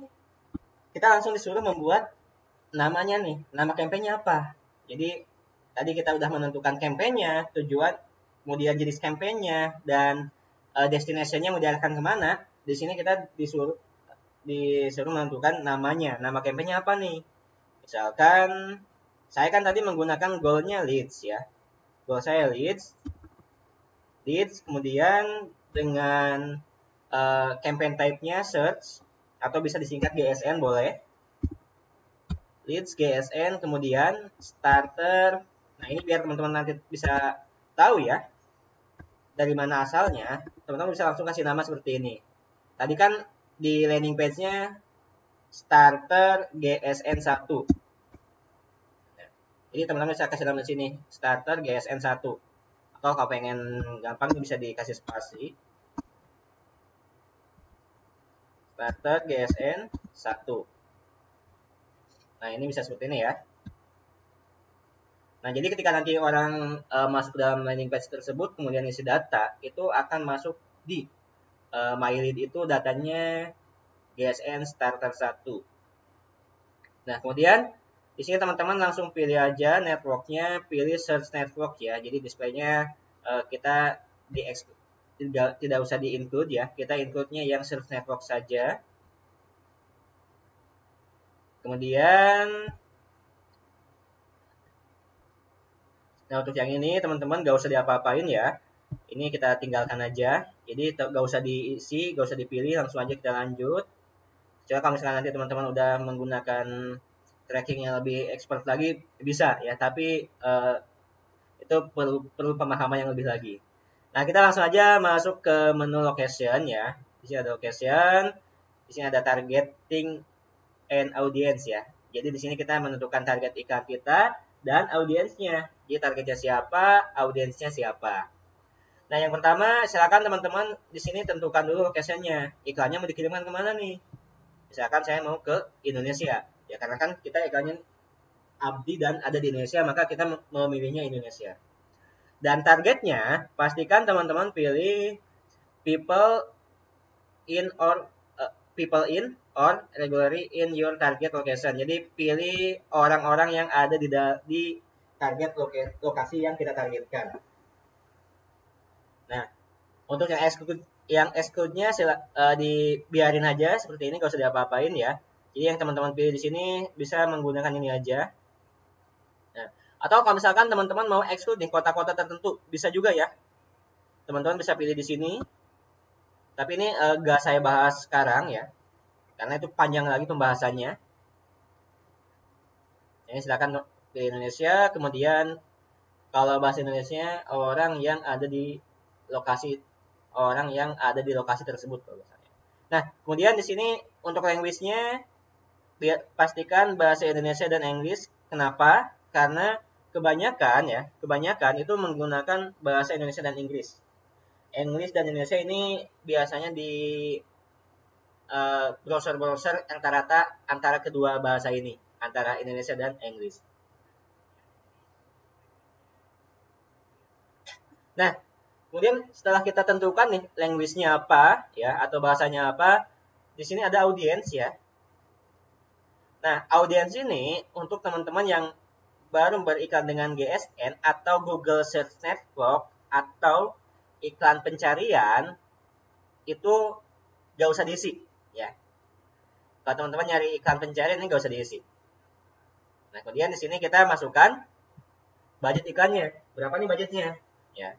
kita langsung disuruh membuat namanya nih, nama campaign-nya apa. Jadi tadi kita udah menentukan campaign-nya, tujuan, kemudian jenis campaign-nya, dan destination-nya mau diarahkan kemana. Di sini kita disuruh menentukan namanya, nama campaign-nya apa nih. Misalkan saya kan tadi menggunakan goalnya leads ya. Goal saya leads, kemudian dengan campaign type-nya search atau bisa disingkat GSN boleh. Leads GSN, kemudian starter. Nah, ini biar teman-teman nanti bisa tahu ya dari mana asalnya. Teman-teman bisa langsung kasih nama seperti ini. Tadi kan di landing page-nya starter GSN 1. Jadi teman-teman bisa kasih nama di sini, starter GSN 1. Atau kalau pengen gampang bisa dikasih spasi. Starter GSN 1. Nah, ini bisa seperti ini ya. Nah, jadi ketika nanti orang masuk dalam landing page tersebut, kemudian isi data, itu akan masuk di my lead itu datanya GSN starter 1. Nah, kemudian di sini teman-teman langsung pilih aja networknya, pilih search network ya. Jadi displaynya kita tidak usah di include ya. Kita include-nya yang search network saja. Kemudian, nah untuk yang ini teman-teman gak usah diapa-apain ya. Ini kita tinggalkan aja. Jadi gak usah diisi, gak usah dipilih, langsung aja kita lanjut. Coba kalau misalkan nanti teman-teman udah menggunakan tracking yang lebih expert lagi bisa ya, tapi itu perlu pemahaman yang lebih lagi. Nah, kita langsung aja masuk ke menu location ya. Di sini ada location, di sini ada targeting and audience ya. Jadi di sini kita menentukan target iklan kita dan audiensnya. Jadi targetnya siapa, audiensnya siapa. Nah, yang pertama silakan teman-teman di sini tentukan dulu locationnya. Iklannya mau dikirimkan kemana nih? Misalkan saya mau ke Indonesia. Ya karena kan kita iklannya abdi dan ada di Indonesia, maka kita memilihnya Indonesia. Dan targetnya pastikan teman-teman pilih people in or regularly in your target location. Jadi pilih orang-orang yang ada di target lokasi yang kita targetkan. Nah, untuk yang exclude-nya dibiarin aja seperti ini, gak usah diapa-apain ya. Jadi yang teman-teman pilih di sini bisa menggunakan ini aja. Nah, atau kalau misalkan teman-teman mau exclude nih kota-kota tertentu, bisa juga ya. Teman-teman bisa pilih di sini. Tapi ini gak saya bahas sekarang ya. Karena itu panjang lagi pembahasannya. Ini silakan pilih Indonesia, kemudian kalau bahasa Indonesia orang yang ada di lokasi tersebut kalau misalnya. Nah, kemudian di sini untuk language-nya pastikan bahasa Indonesia dan English. Kenapa? Karena kebanyakan itu menggunakan bahasa Indonesia dan Inggris. English dan Indonesia ini biasanya di browser-browser antara kedua bahasa ini, antara Indonesia dan English. Nah, kemudian setelah kita tentukan nih language-nya apa ya atau bahasanya apa, di sini ada audience ya. Nah, audience ini untuk teman-teman yang baru beriklan dengan GSN atau Google Search Network atau iklan pencarian itu gak usah diisi ya. Kalau teman-teman nyari iklan pencarian ini gak usah diisi. Nah, kemudian di sini kita masukkan budget iklannya. Berapa nih budgetnya? Ya.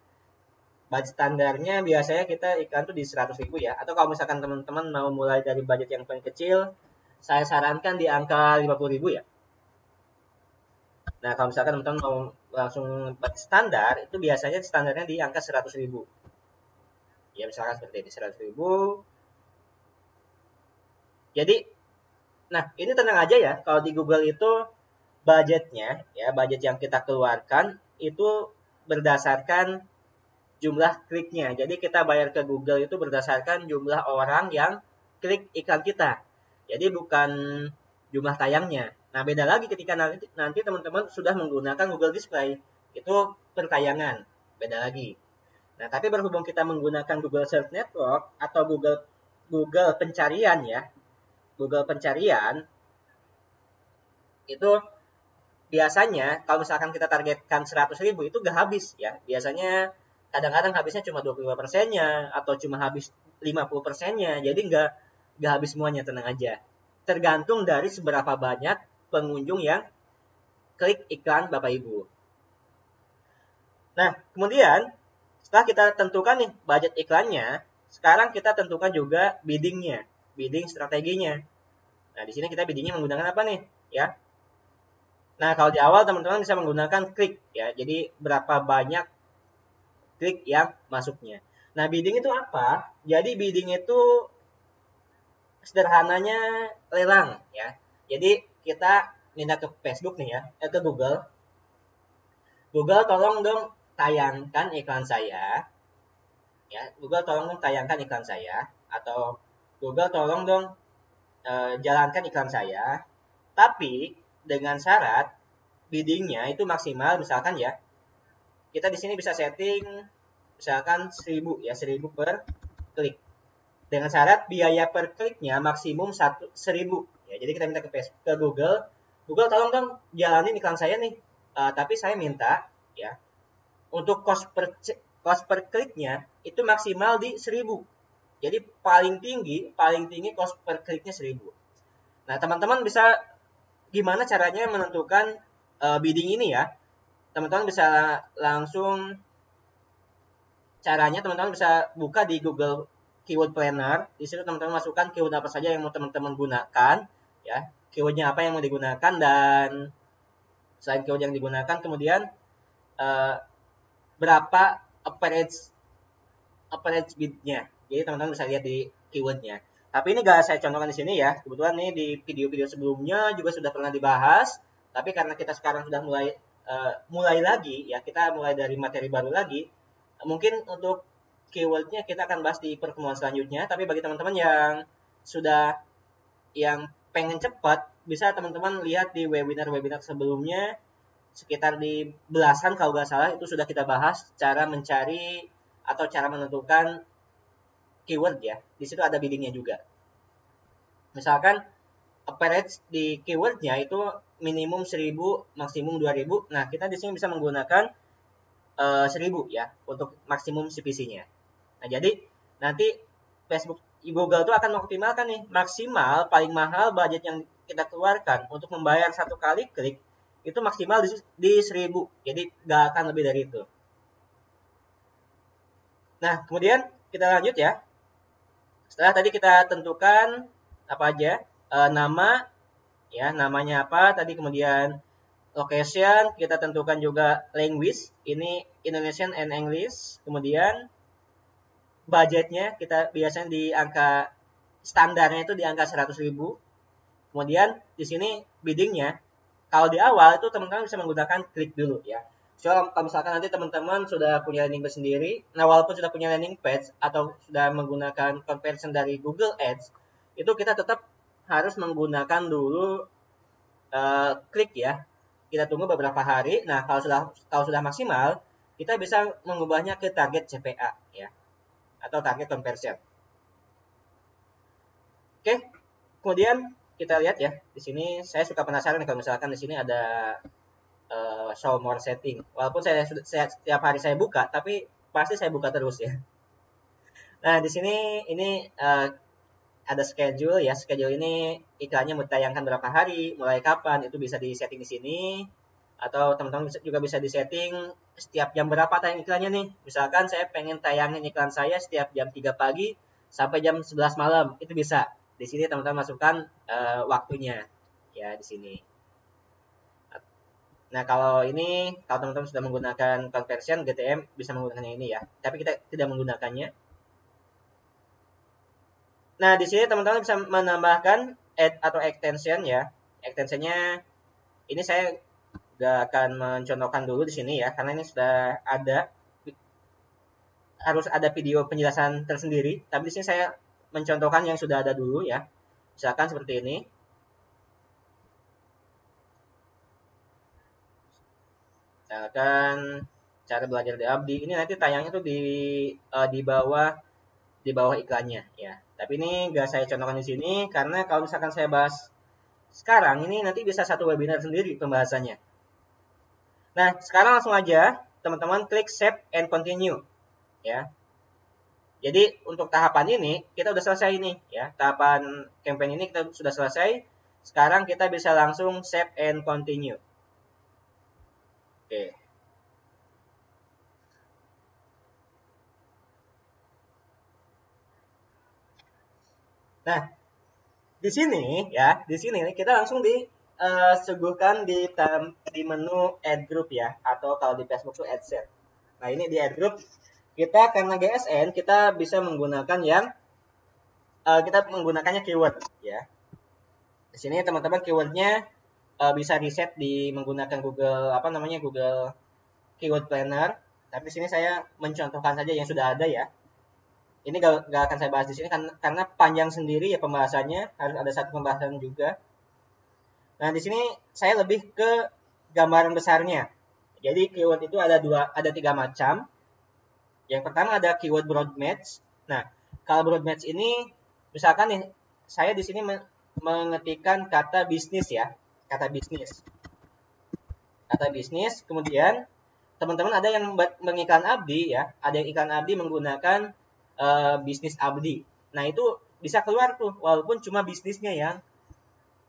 Budget standarnya biasanya kita iklan tuh di 100.000 ya. Atau kalau misalkan teman-teman mau mulai dari budget yang paling kecil, saya sarankan di angka 50.000 ya. Nah, kalau misalkan teman-teman mau langsung budget standar, itu biasanya standarnya di angka 100.000. Ya, misalkan seperti ini 100.000. Jadi, nah ini tenang aja ya, kalau di Google itu budgetnya, ya budget yang kita keluarkan itu berdasarkan jumlah kliknya. Jadi kita bayar ke Google itu berdasarkan jumlah orang yang klik iklan kita. Jadi bukan jumlah tayangnya. Nah, beda lagi ketika nanti teman-teman sudah menggunakan Google Display. Itu per tayangan. Beda lagi. Nah, tapi berhubung kita menggunakan Google Search Network atau Google pencarian ya. Google pencarian itu biasanya kalau misalkan kita targetkan 100.000 itu gak habis ya. Biasanya kadang-kadang habisnya cuma 25%-nya atau cuma habis 50%-nya. Jadi gak habis semuanya, tenang aja. Tergantung dari seberapa banyak pengunjung yang klik iklan Bapak Ibu. Nah, kemudian setelah kita tentukan nih budget iklannya, sekarang kita tentukan juga biddingnya, bidding strateginya. Nah, di sini kita biddingnya menggunakan apa nih? Ya. Nah, kalau di awal teman-teman bisa menggunakan klik ya. Jadi berapa banyak klik yang masuknya. Nah, bidding itu apa? Jadi bidding itu sederhananya lelang ya. Jadi kita minta ke Facebook nih ya, ke Google. Google tolong dong tayangkan iklan saya. Ya, Google tolong dong tayangkan iklan saya atau Google tolong dong jalankan iklan saya. Tapi dengan syarat biddingnya itu maksimal misalkan ya. Kita di sini bisa setting misalkan 1000 ya, 1000 per klik. Dengan syarat biaya per kliknya maksimum 1000 ya. Jadi kita minta ke Google, Google tolong dong jalanin iklan saya nih. Tapi saya minta ya untuk cost per kliknya itu maksimal di 1000. Jadi paling tinggi cost per kliknya 1000. Nah, teman-teman bisa gimana caranya menentukan bidding ini ya? Teman-teman bisa langsung caranya teman-teman bisa buka di Google Keyword Planner. Di situ teman-teman masukkan keyword apa saja yang mau teman-teman gunakan, ya. Keywordnya apa yang mau digunakan dan selain keyword yang digunakan, kemudian berapa average bidnya. Jadi teman-teman bisa lihat di keywordnya. Tapi ini gak saya contohkan di sini ya. Kebetulan nih di video-video sebelumnya juga sudah pernah dibahas. Tapi karena kita sekarang sudah mulai lagi ya, kita mulai dari materi baru lagi. Mungkin untuk keywordnya kita akan bahas di pertemuan selanjutnya. Tapi bagi teman-teman yang pengen cepat, bisa teman-teman lihat di webinar-webinar sebelumnya, sekitar di belasan kalau nggak salah, itu sudah kita bahas cara mencari atau cara menentukan keyword ya. Di situ ada biddingnya juga. Misalkan average di keywordnya itu minimum 1000, maksimum 2000. Nah, kita di sini bisa menggunakan 1000 ya untuk maksimum CPC-nya. Nah, jadi nanti Facebook Google itu akan mengoptimalkan nih maksimal paling mahal budget yang kita keluarkan untuk membayar satu kali klik itu maksimal di 1000. Jadi nggak akan lebih dari itu. Nah, kemudian kita lanjut ya. Setelah tadi kita tentukan apa aja, nama ya, namanya apa tadi, kemudian location, kita tentukan juga language, ini Indonesian and English, kemudian budgetnya kita biasanya di angka standarnya itu di angka 100.000. Kemudian di sini biddingnya, kalau di awal itu teman-teman bisa menggunakan klik dulu ya. So, kalau misalkan nanti teman-teman sudah punya landing page sendiri, nah walaupun sudah punya landing page atau sudah menggunakan conversion dari Google Ads, itu kita tetap harus menggunakan dulu klik ya. Kita tunggu beberapa hari. Nah, kalau sudah maksimal, kita bisa mengubahnya ke target CPA ya, atau target conversion. Oke, kemudian kita lihat ya, di sini saya suka penasaran kalau misalkan di sini ada show more setting. Walaupun saya setiap hari saya buka, tapi pasti saya buka terus ya. Nah, di sini ini ada schedule ya. Schedule ini iklannya mau ditayangkan berapa hari, mulai kapan, itu bisa di-setting di sini. Atau teman-teman juga bisa di-setting setiap jam berapa tayang iklannya nih. Misalkan saya pengen tayangin iklan saya setiap jam 3 pagi sampai jam 11 malam, itu bisa. Di sini teman-teman masukkan waktunya ya di sini. Nah, kalau teman-teman sudah menggunakan conversion GTM bisa menggunakannya ini ya. Tapi kita tidak menggunakannya. Nah, di sini teman-teman bisa menambahkan add atau extension ya. Extensionnya ini saya nggak akan mencontohkan dulu di sini ya, karena ini sudah harus ada video penjelasan tersendiri. Tapi di sini saya mencontohkan yang sudah ada dulu ya. Misalkan seperti ini. Misalkan cara belajar di Abdi. Ini nanti tayangnya tuh di bawah iklannya ya. Tapi ini nggak saya contohkan di sini karena kalau misalkan saya bahas sekarang ini nanti bisa satu webinar sendiri pembahasannya. Nah, sekarang langsung aja teman-teman klik save and continue ya. Jadi untuk tahapan ini kita udah selesai nih ya. Tahapan campaign ini kita sudah selesai. Sekarang kita bisa langsung save and continue. Oke. Nah, di sini ya, di sini kita langsung disuguhkan di menu add group ya, atau kalau di Facebook itu add set. Nah, ini di add group kita karena GSN kita bisa menggunakan yang kita menggunakannya keyword ya. Di sini teman-teman keywordnya bisa reset di menggunakan Google Keyword Planner. Tapi di sini saya mencontohkan saja yang sudah ada ya. Ini gak akan saya bahas di sini karena panjang sendiri ya pembahasannya, harus ada satu pembahasan juga. Nah, di sini saya lebih ke gambaran besarnya. Jadi keyword itu ada tiga macam. Yang pertama ada keyword broad match. Nah, kalau broad match ini misalkan nih saya di sini mengetikkan kata bisnis ya, kata bisnis. Kata bisnis, kemudian teman-teman ada yang mengiklan abdi ya, ada yang iklan abdi menggunakan bisnis abdi. Nah, itu bisa keluar tuh walaupun cuma bisnisnya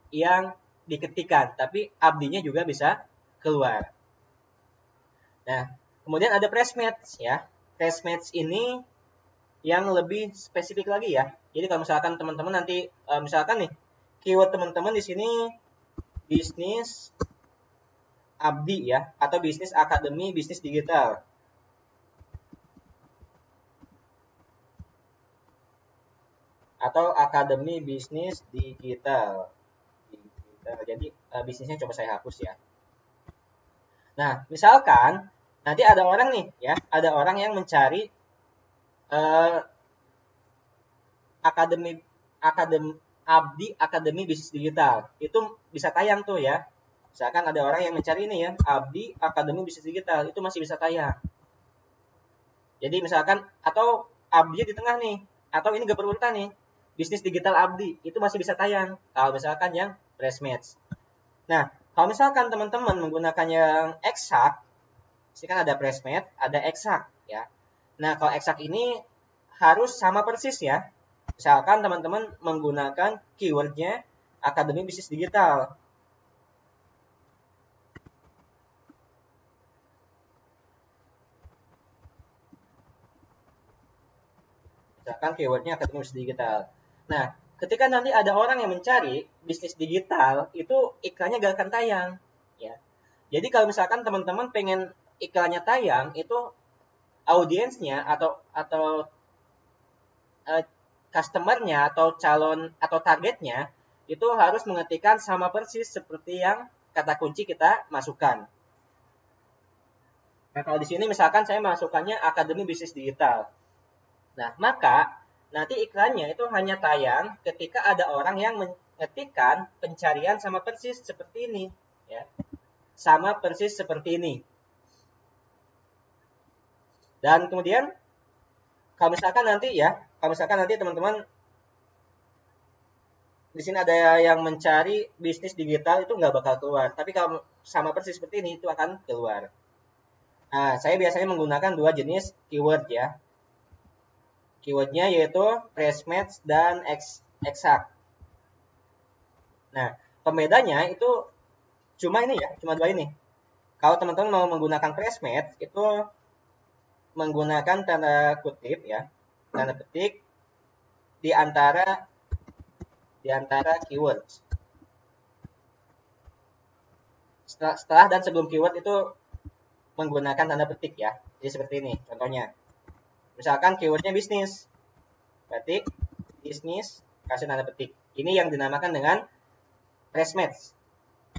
yang diketikkan, tapi abdinya juga bisa keluar. Nah, kemudian ada press match ya. Press match ini yang lebih spesifik lagi ya. Jadi kalau misalkan teman-teman nanti misalkan nih keyword teman-teman di sini bisnis abdi ya, atau bisnis akademi bisnis digital. Atau akademi bisnis digital. Jadi bisnisnya coba saya hapus ya. Nah, misalkan nanti ada orang nih ya, ada orang yang mencari akademi akademi bisnis digital. Itu bisa tayang tuh ya. Misalkan ada orang yang mencari ini ya, abdi akademi bisnis digital, itu masih bisa tayang. Jadi misalkan atau abdi di tengah nih, atau ini gak berurutan nih, bisnis digital abdi, itu masih bisa tayang. Kalau misalkan yang press match. Nah, kalau misalkan teman-teman menggunakan yang eksak, sini kan ada press match, ada eksak ya. Nah, kalau eksak ini harus sama persis ya. Misalkan teman-teman menggunakan keywordnya akademi bisnis digital. Misalkan keywordnya akademi bisnis digital. Nah, ketika nanti ada orang yang mencari bisnis digital, itu iklannya gak akan tayang. Ya. Jadi kalau misalkan teman-teman pengen iklannya tayang, itu audiensnya atau customernya atau calon atau targetnya itu harus mengetikkan sama persis seperti yang kata kunci kita masukkan. Nah, kalau di sini misalkan saya masukkannya akademi bisnis digital. Nah, maka nanti iklannya itu hanya tayang ketika ada orang yang mengetikkan pencarian sama persis seperti ini, ya. Sama persis seperti ini. Dan kemudian kalau misalkan nanti teman-teman di sini ada yang mencari bisnis digital itu nggak bakal keluar. Tapi kalau sama persis seperti ini itu akan keluar. Nah, saya biasanya menggunakan dua jenis keyword ya. Keywordnya yaitu press match dan exact. Nah, pembedanya itu cuma ini ya, cuma dua ini. Kalau teman-teman mau menggunakan press match itu menggunakan tanda kutip ya, tanda petik di antara keyword. Setelah dan sebelum keyword itu menggunakan tanda petik ya. Jadi seperti ini contohnya. Misalkan keywordnya bisnis, berarti bisnis kasih tanda petik. Ini yang dinamakan dengan press match.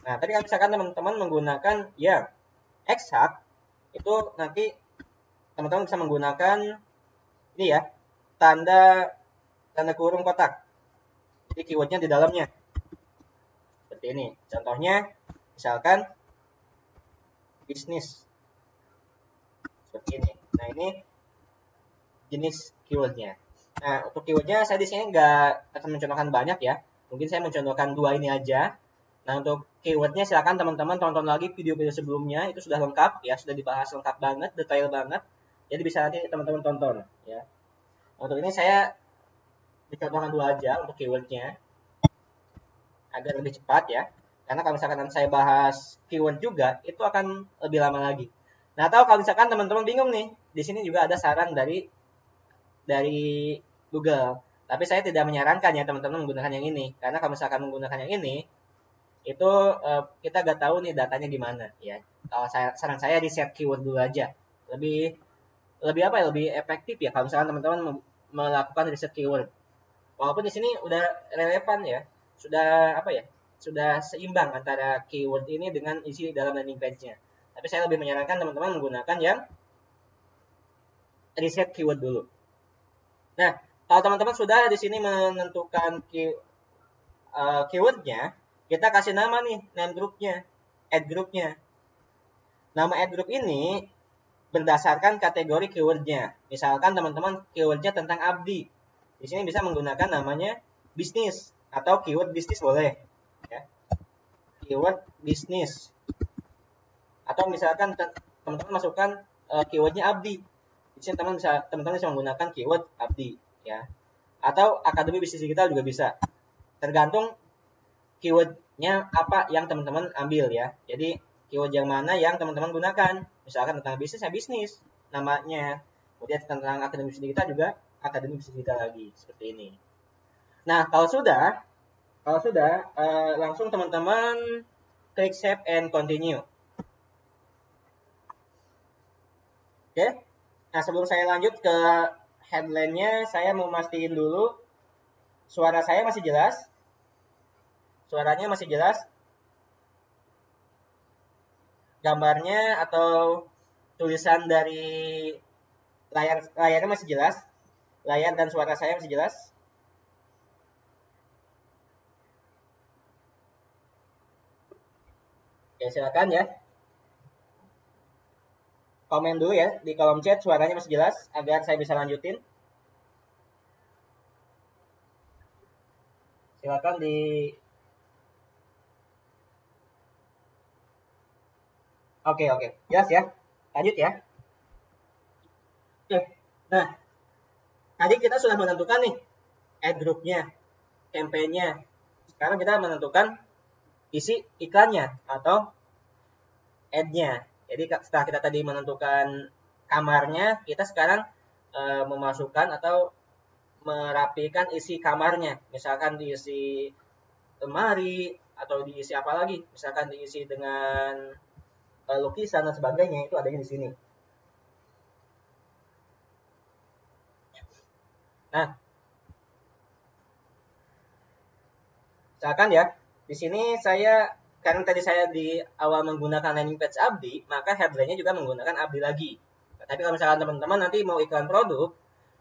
Nah, tapi kalau misalkan teman-teman menggunakan yang exact, itu nanti teman-teman bisa menggunakan ini ya, tanda kurung kotak. Jadi keywordnya di dalamnya. Seperti ini. Contohnya, misalkan bisnis. Seperti ini. Nah, ini jenis keywordnya. Nah, untuk keywordnya saya di sini nggak akan mencontohkan banyak ya. Mungkin saya mencontohkan dua ini aja. Nah, untuk keywordnya silakan teman-teman tonton lagi video-video sebelumnya. Itu sudah lengkap ya, sudah dibahas lengkap banget, detail banget. Jadi bisa nanti teman-teman tonton ya. Untuk ini saya dicontohkan dua aja untuk keywordnya. agar lebih cepat ya. Karena kalau misalkan saya bahas keyword juga, itu akan lebih lama lagi. Nah, atau kalau misalkan teman-teman bingung nih, di sini juga ada saran dari Google. Tapi saya tidak menyarankan ya teman-teman menggunakan yang ini. Karena kalau misalkan menggunakan yang ini, itu kita nggak tahu nih datanya di mana ya. Kalau saran saya di set keyword dulu aja. Lebih lebih apa ya? Lebih efektif ya kalau misalkan teman-teman melakukan riset keyword. Walaupun di sini udah relevan ya. Sudah apa ya? Sudah seimbang antara keyword ini dengan isi dalam landing page-nya. Tapi saya lebih menyarankan teman-teman menggunakan yang riset keyword dulu. Nah, kalau teman-teman sudah di sini menentukan keywordnya, kita kasih nama nih, name groupnya, add groupnya. Nama add group ini berdasarkan kategori keywordnya. Misalkan teman-teman keywordnya tentang abdi, di sini bisa menggunakan namanya bisnis atau keyword bisnis boleh. Ya. Keyword bisnis. Atau misalkan teman-teman masukkan keywordnya abdi, di sini teman-teman bisa menggunakan keyword abdi, ya. Atau akademi bisnis digital juga bisa. Tergantung keywordnya apa yang teman-teman ambil ya. Jadi keyword yang mana yang teman-teman gunakan. Misalkan tentang bisnis ya bisnis namanya. Kemudian tentang akademi bisnis digital juga akademi bisnis digital lagi seperti ini. Nah, kalau sudah langsung teman-teman klik save and continue. Oke. Nah, sebelum saya lanjut ke headline-nya, saya mau mastiin dulu suara saya masih jelas. Suaranya masih jelas. Gambarnya atau tulisan dari layarnya masih jelas. Layar dan suara saya masih jelas. Oke, silakan ya. Komen dulu ya di kolom chat suaranya masih jelas agar saya bisa lanjutin. Silakan di Oke. Jelas ya. Lanjut ya. Oke. Nah, tadi kita sudah menentukan nih ad group-nya, campaign-nya. Sekarang kita menentukan isi iklannya atau ad-nya. Jadi setelah kita tadi menentukan kamarnya, kita sekarang memasukkan atau merapikan isi kamarnya. Misalkan diisi lemari atau diisi apa lagi? Misalkan diisi dengan lukisan dan sebagainya, itu adanya di sini. Nah, misalkan ya, di sini saya karena tadi saya di awal menggunakan landing page abdi, maka headline-nya juga menggunakan abdi lagi. Nah, tapi kalau misalkan teman-teman nanti mau iklan produk,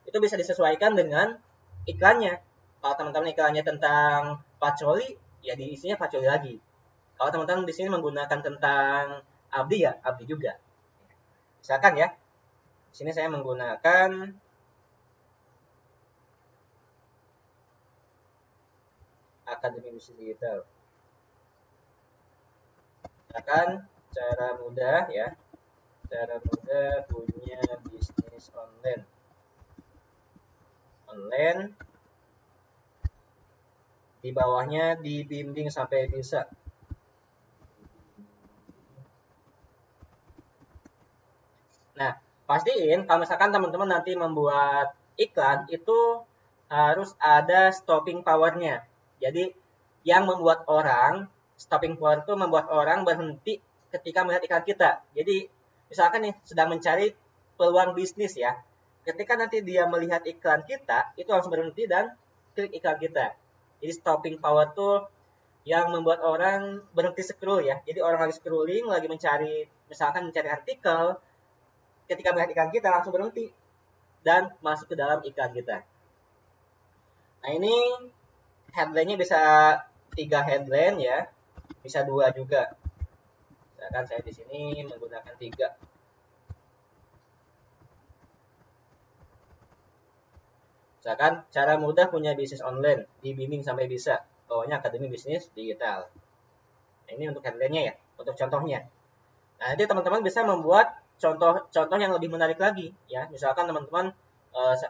itu bisa disesuaikan dengan iklannya. Kalau teman-teman iklannya tentang pacoli, ya diisinya pacoli lagi. Kalau teman-teman di sini menggunakan tentang abdi, ya abdi juga. Misalkan ya, di sini saya menggunakan akademi bisnis digital. Misalkan cara mudah ya, cara mudah punya bisnis online di bawahnya dibimbing sampai bisa. Nah, pastiin kalau misalkan teman-teman nanti membuat iklan itu harus ada stopping power-nya. Jadi yang membuat orang stopping power itu membuat orang berhenti ketika melihat iklan kita. Jadi misalkan nih sedang mencari peluang bisnis ya. Ketika nanti dia melihat iklan kita, itu langsung berhenti dan klik iklan kita. Jadi stopping power tuh yang membuat orang berhenti scroll ya. Jadi orang lagi scrolling, lagi mencari, misalkan mencari artikel, ketika melihat iklan kita langsung berhenti dan masuk ke dalam iklan kita. Nah, ini headline-nya bisa 3 headline ya. Bisa 2 juga. Misalkan saya di sini menggunakan 3. Misalkan cara mudah punya bisnis online, dibimbing sampai bisa. Bawahnya akademi bisnis digital. Nah, ini untuk headline-nya ya, untuk contohnya. Nah, nanti teman-teman bisa membuat contoh yang lebih menarik lagi ya. Misalkan teman-teman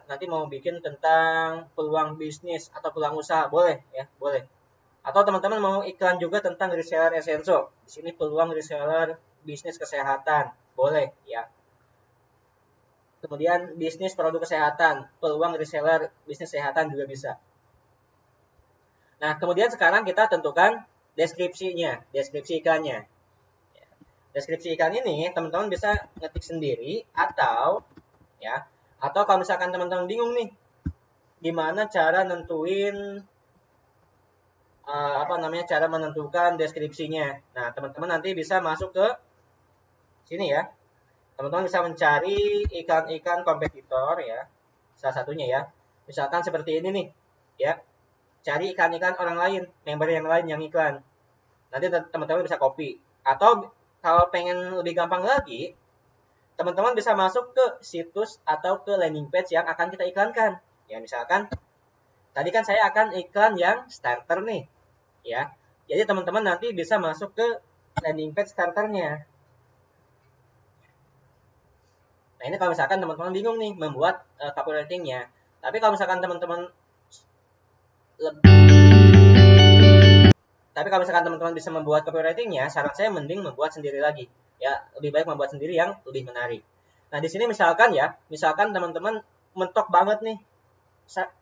nanti mau bikin tentang peluang bisnis atau peluang usaha, boleh ya, boleh. Atau teman-teman mau iklan juga tentang reseller Essenso. Di sini peluang reseller bisnis kesehatan, boleh ya. Kemudian bisnis produk kesehatan, peluang reseller bisnis kesehatan juga bisa. Nah, kemudian sekarang kita tentukan deskripsinya, deskripsi iklannya. Deskripsi iklan ini teman-teman bisa ngetik sendiri atau ya, atau kalau misalkan teman-teman bingung nih, gimana cara nentuin cara menentukan deskripsinya. Nah, teman-teman nanti bisa masuk ke sini ya. Teman-teman bisa mencari iklan-iklan kompetitor ya. Salah satunya ya. Misalkan seperti ini nih, ya. Cari iklan-iklan orang lain, member yang lain yang iklan. Nanti teman-teman bisa copy. Atau kalau pengen lebih gampang lagi, teman-teman bisa masuk ke situs atau ke landing page yang akan kita iklankan. Ya, misalkan tadi kan saya akan iklan yang starter nih. Ya. Jadi teman-teman nanti bisa masuk ke landing page starternya. Nah, ini kalau misalkan teman-teman bingung nih membuat copywriting-nya. Tapi kalau misalkan teman-teman bisa membuat copywriting-nya, saran saya mending membuat sendiri lagi. Ya, lebih baik membuat sendiri yang lebih menarik. Nah, di sini misalkan teman-teman mentok banget nih.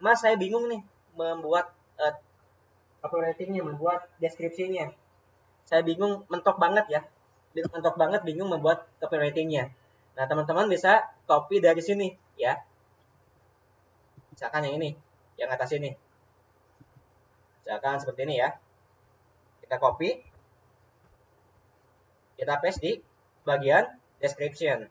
Mas, saya bingung nih membuat copywriting-nya, membuat deskripsinya. Saya bingung, mentok banget bingung membuat copywriting-nya. Nah, teman-teman bisa copy dari sini ya. Misalkan yang ini, yang atas ini. Misalkan seperti ini ya. Kita copy. Kita paste di bagian description.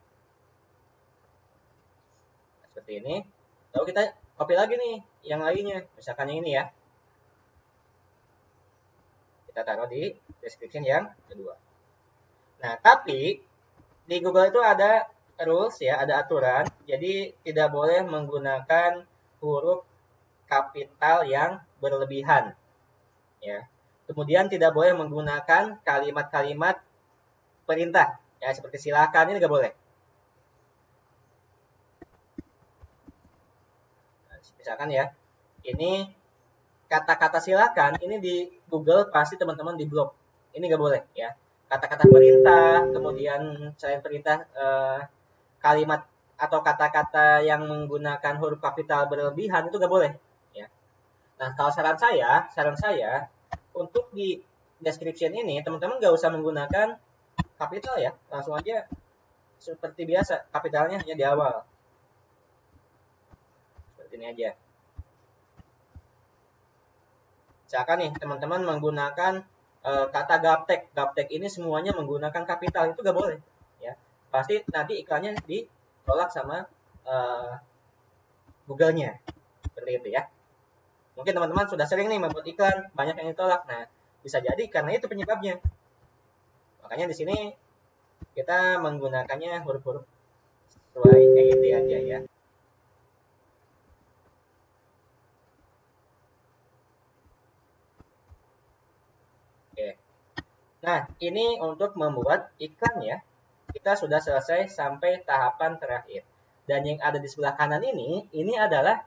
Seperti ini. Lalu kita copy lagi nih yang lainnya. Misalkan yang ini ya. Kita taruh di description yang kedua. Nah, tapi di Google itu ada rules ya, ada aturan. Jadi tidak boleh menggunakan huruf kapital yang berlebihan. Ya. Kemudian tidak boleh menggunakan kalimat-kalimat perintah ya, seperti silakan, ini nggak boleh. Nah, misalkan ya, ini kata-kata silakan ini di Google pasti teman-teman di blok. Ini nggak boleh ya. Kata-kata perintah, kemudian selain perintah kalimat atau kata-kata yang menggunakan huruf kapital berlebihan itu nggak boleh ya. Nah, kalau saran saya untuk di description ini teman-teman nggak usah menggunakan kapital ya, langsung aja seperti biasa, kapitalnya hanya di awal. Seperti ini aja. Misalkan nih teman-teman menggunakan kata gaptek. Gaptek ini semuanya menggunakan kapital, itu nggak boleh ya. Pasti nanti iklannya ditolak sama Google-nya. Seperti itu ya. Mungkin teman-teman sudah sering nih membuat iklan, banyak yang ditolak. Nah, bisa jadi karena itu penyebabnya. Makanya di sini kita menggunakannya huruf-huruf sesuai EYT aja ya. Oke. Nah, ini untuk membuat iklan ya. Kita sudah selesai sampai tahapan terakhir. Dan yang ada di sebelah kanan ini adalah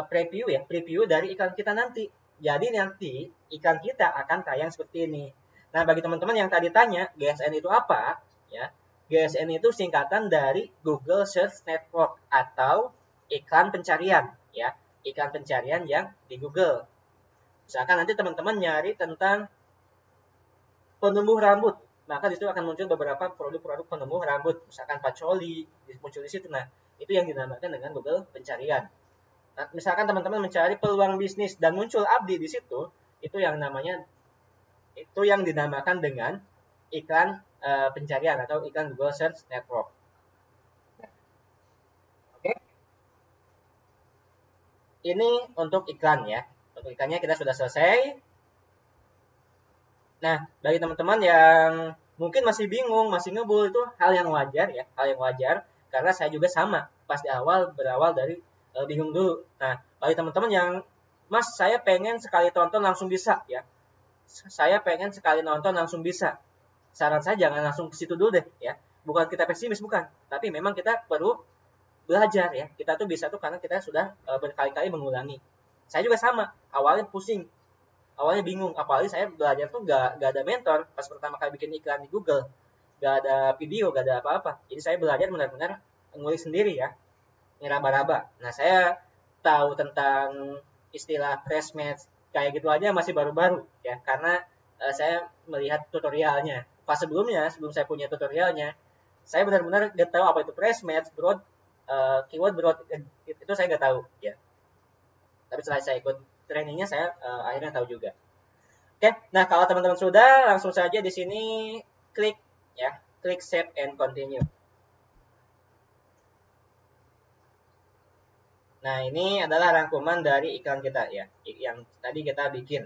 preview dari iklan kita nanti. Jadi nanti iklan kita akan tayang seperti ini. Nah, bagi teman-teman yang tadi tanya, GSN itu apa? Ya, GSN itu singkatan dari Google Search Network atau iklan pencarian, ya, iklan pencarian yang di Google. Misalkan nanti teman-teman nyari tentang penumbuh rambut, maka di situ akan muncul beberapa produk-produk penumbuh rambut, misalkan Pacoli, muncul di situ. Nah, itu yang dinamakan dengan Google pencarian. Nah, misalkan teman-teman mencari peluang bisnis dan muncul Abdi di situ, itu yang dinamakan dengan iklan pencarian atau iklan Google Search Network. Oke. Ini untuk iklan ya. Untuk iklannya kita sudah selesai. Nah, bagi teman-teman yang mungkin masih bingung, masih ngebul, itu hal yang wajar ya, hal yang wajar karena saya juga sama pas di awal berawal dari bingung dulu. Nah, bagi teman-teman yang Mas, saya pengen sekali tonton langsung bisa ya. Saya pengen sekali nonton langsung bisa. Saran saya jangan langsung ke situ dulu deh ya. Bukan kita pesimis, bukan. Tapi memang kita perlu belajar ya. Kita tuh bisa tuh karena kita sudah berkali-kali mengulangi. Saya juga sama. Awalnya pusing. awalnya bingung, apalagi saya belajar tuh gak ada mentor pas pertama kali bikin iklan di Google, gak ada video, gak ada apa-apa. Jadi saya belajar benar-benar ngulik sendiri ya, ngeraba-raba. Nah, saya tahu tentang istilah fresh match kayak gitu aja masih baru-baru ya, karena saya melihat tutorialnya. Pas sebelumnya, sebelum saya punya tutorialnya, saya benar-benar gak tahu apa itu fresh match, broad, keyword broad, itu saya gak tahu ya. Tapi setelah saya ikut trainingnya, saya akhirnya tahu juga. Oke, nah kalau teman-teman sudah, langsung saja di sini klik ya, klik save and continue. Nah, ini adalah rangkuman dari iklan kita ya, yang tadi kita bikin.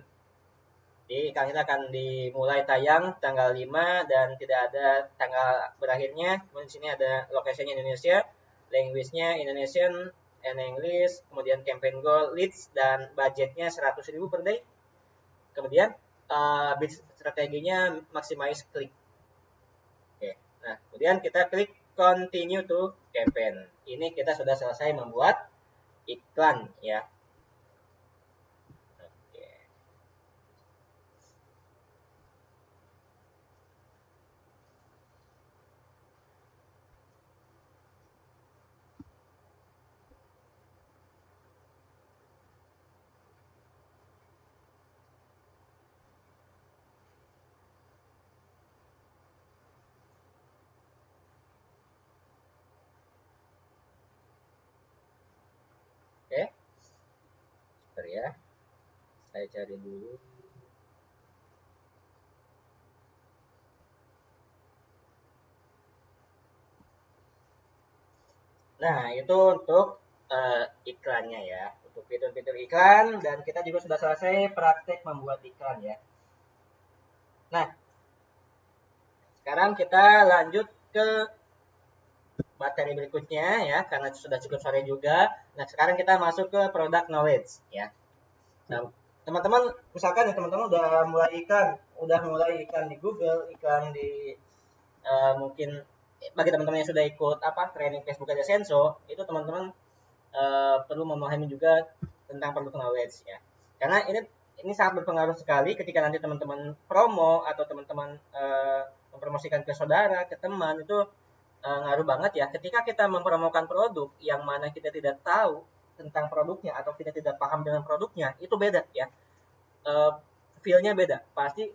Jadi iklan kita akan dimulai tayang tanggal 5 dan tidak ada tanggal berakhirnya. Kemudian di sini ada lokasinya Indonesia, language-nya Indonesian and English, kemudian campaign goal, leads, dan budgetnya 100.000 per day. Kemudian strateginya maximize click. Oke. Nah, kemudian kita klik continue to campaign. Ini kita sudah selesai membuat iklan ya. Oke. Oke. Sebentar ya. Saya cari dulu. Nah, itu untuk iklannya ya. Untuk fitur-fitur iklan, dan kita juga sudah selesai praktek membuat iklan ya. Nah, sekarang kita lanjut ke materi berikutnya ya, karena sudah cukup sore juga. Nah, sekarang kita masuk ke product knowledge ya. Nah, teman-teman, misalkan ya teman-teman udah mulai iklan di Google, iklan di mungkin bagi teman-teman yang sudah ikut training Facebook aja Senso, itu teman-teman perlu memahami juga tentang product knowledge ya. Karena ini sangat berpengaruh sekali ketika nanti teman-teman promo atau teman-teman mempromosikan ke saudara, ke teman, itu ngaruh banget ya. Ketika kita mempromokan produk yang mana kita tidak tahu tentang produknya atau kita tidak paham dengan produknya, itu beda ya. Feel-nya beda. Pasti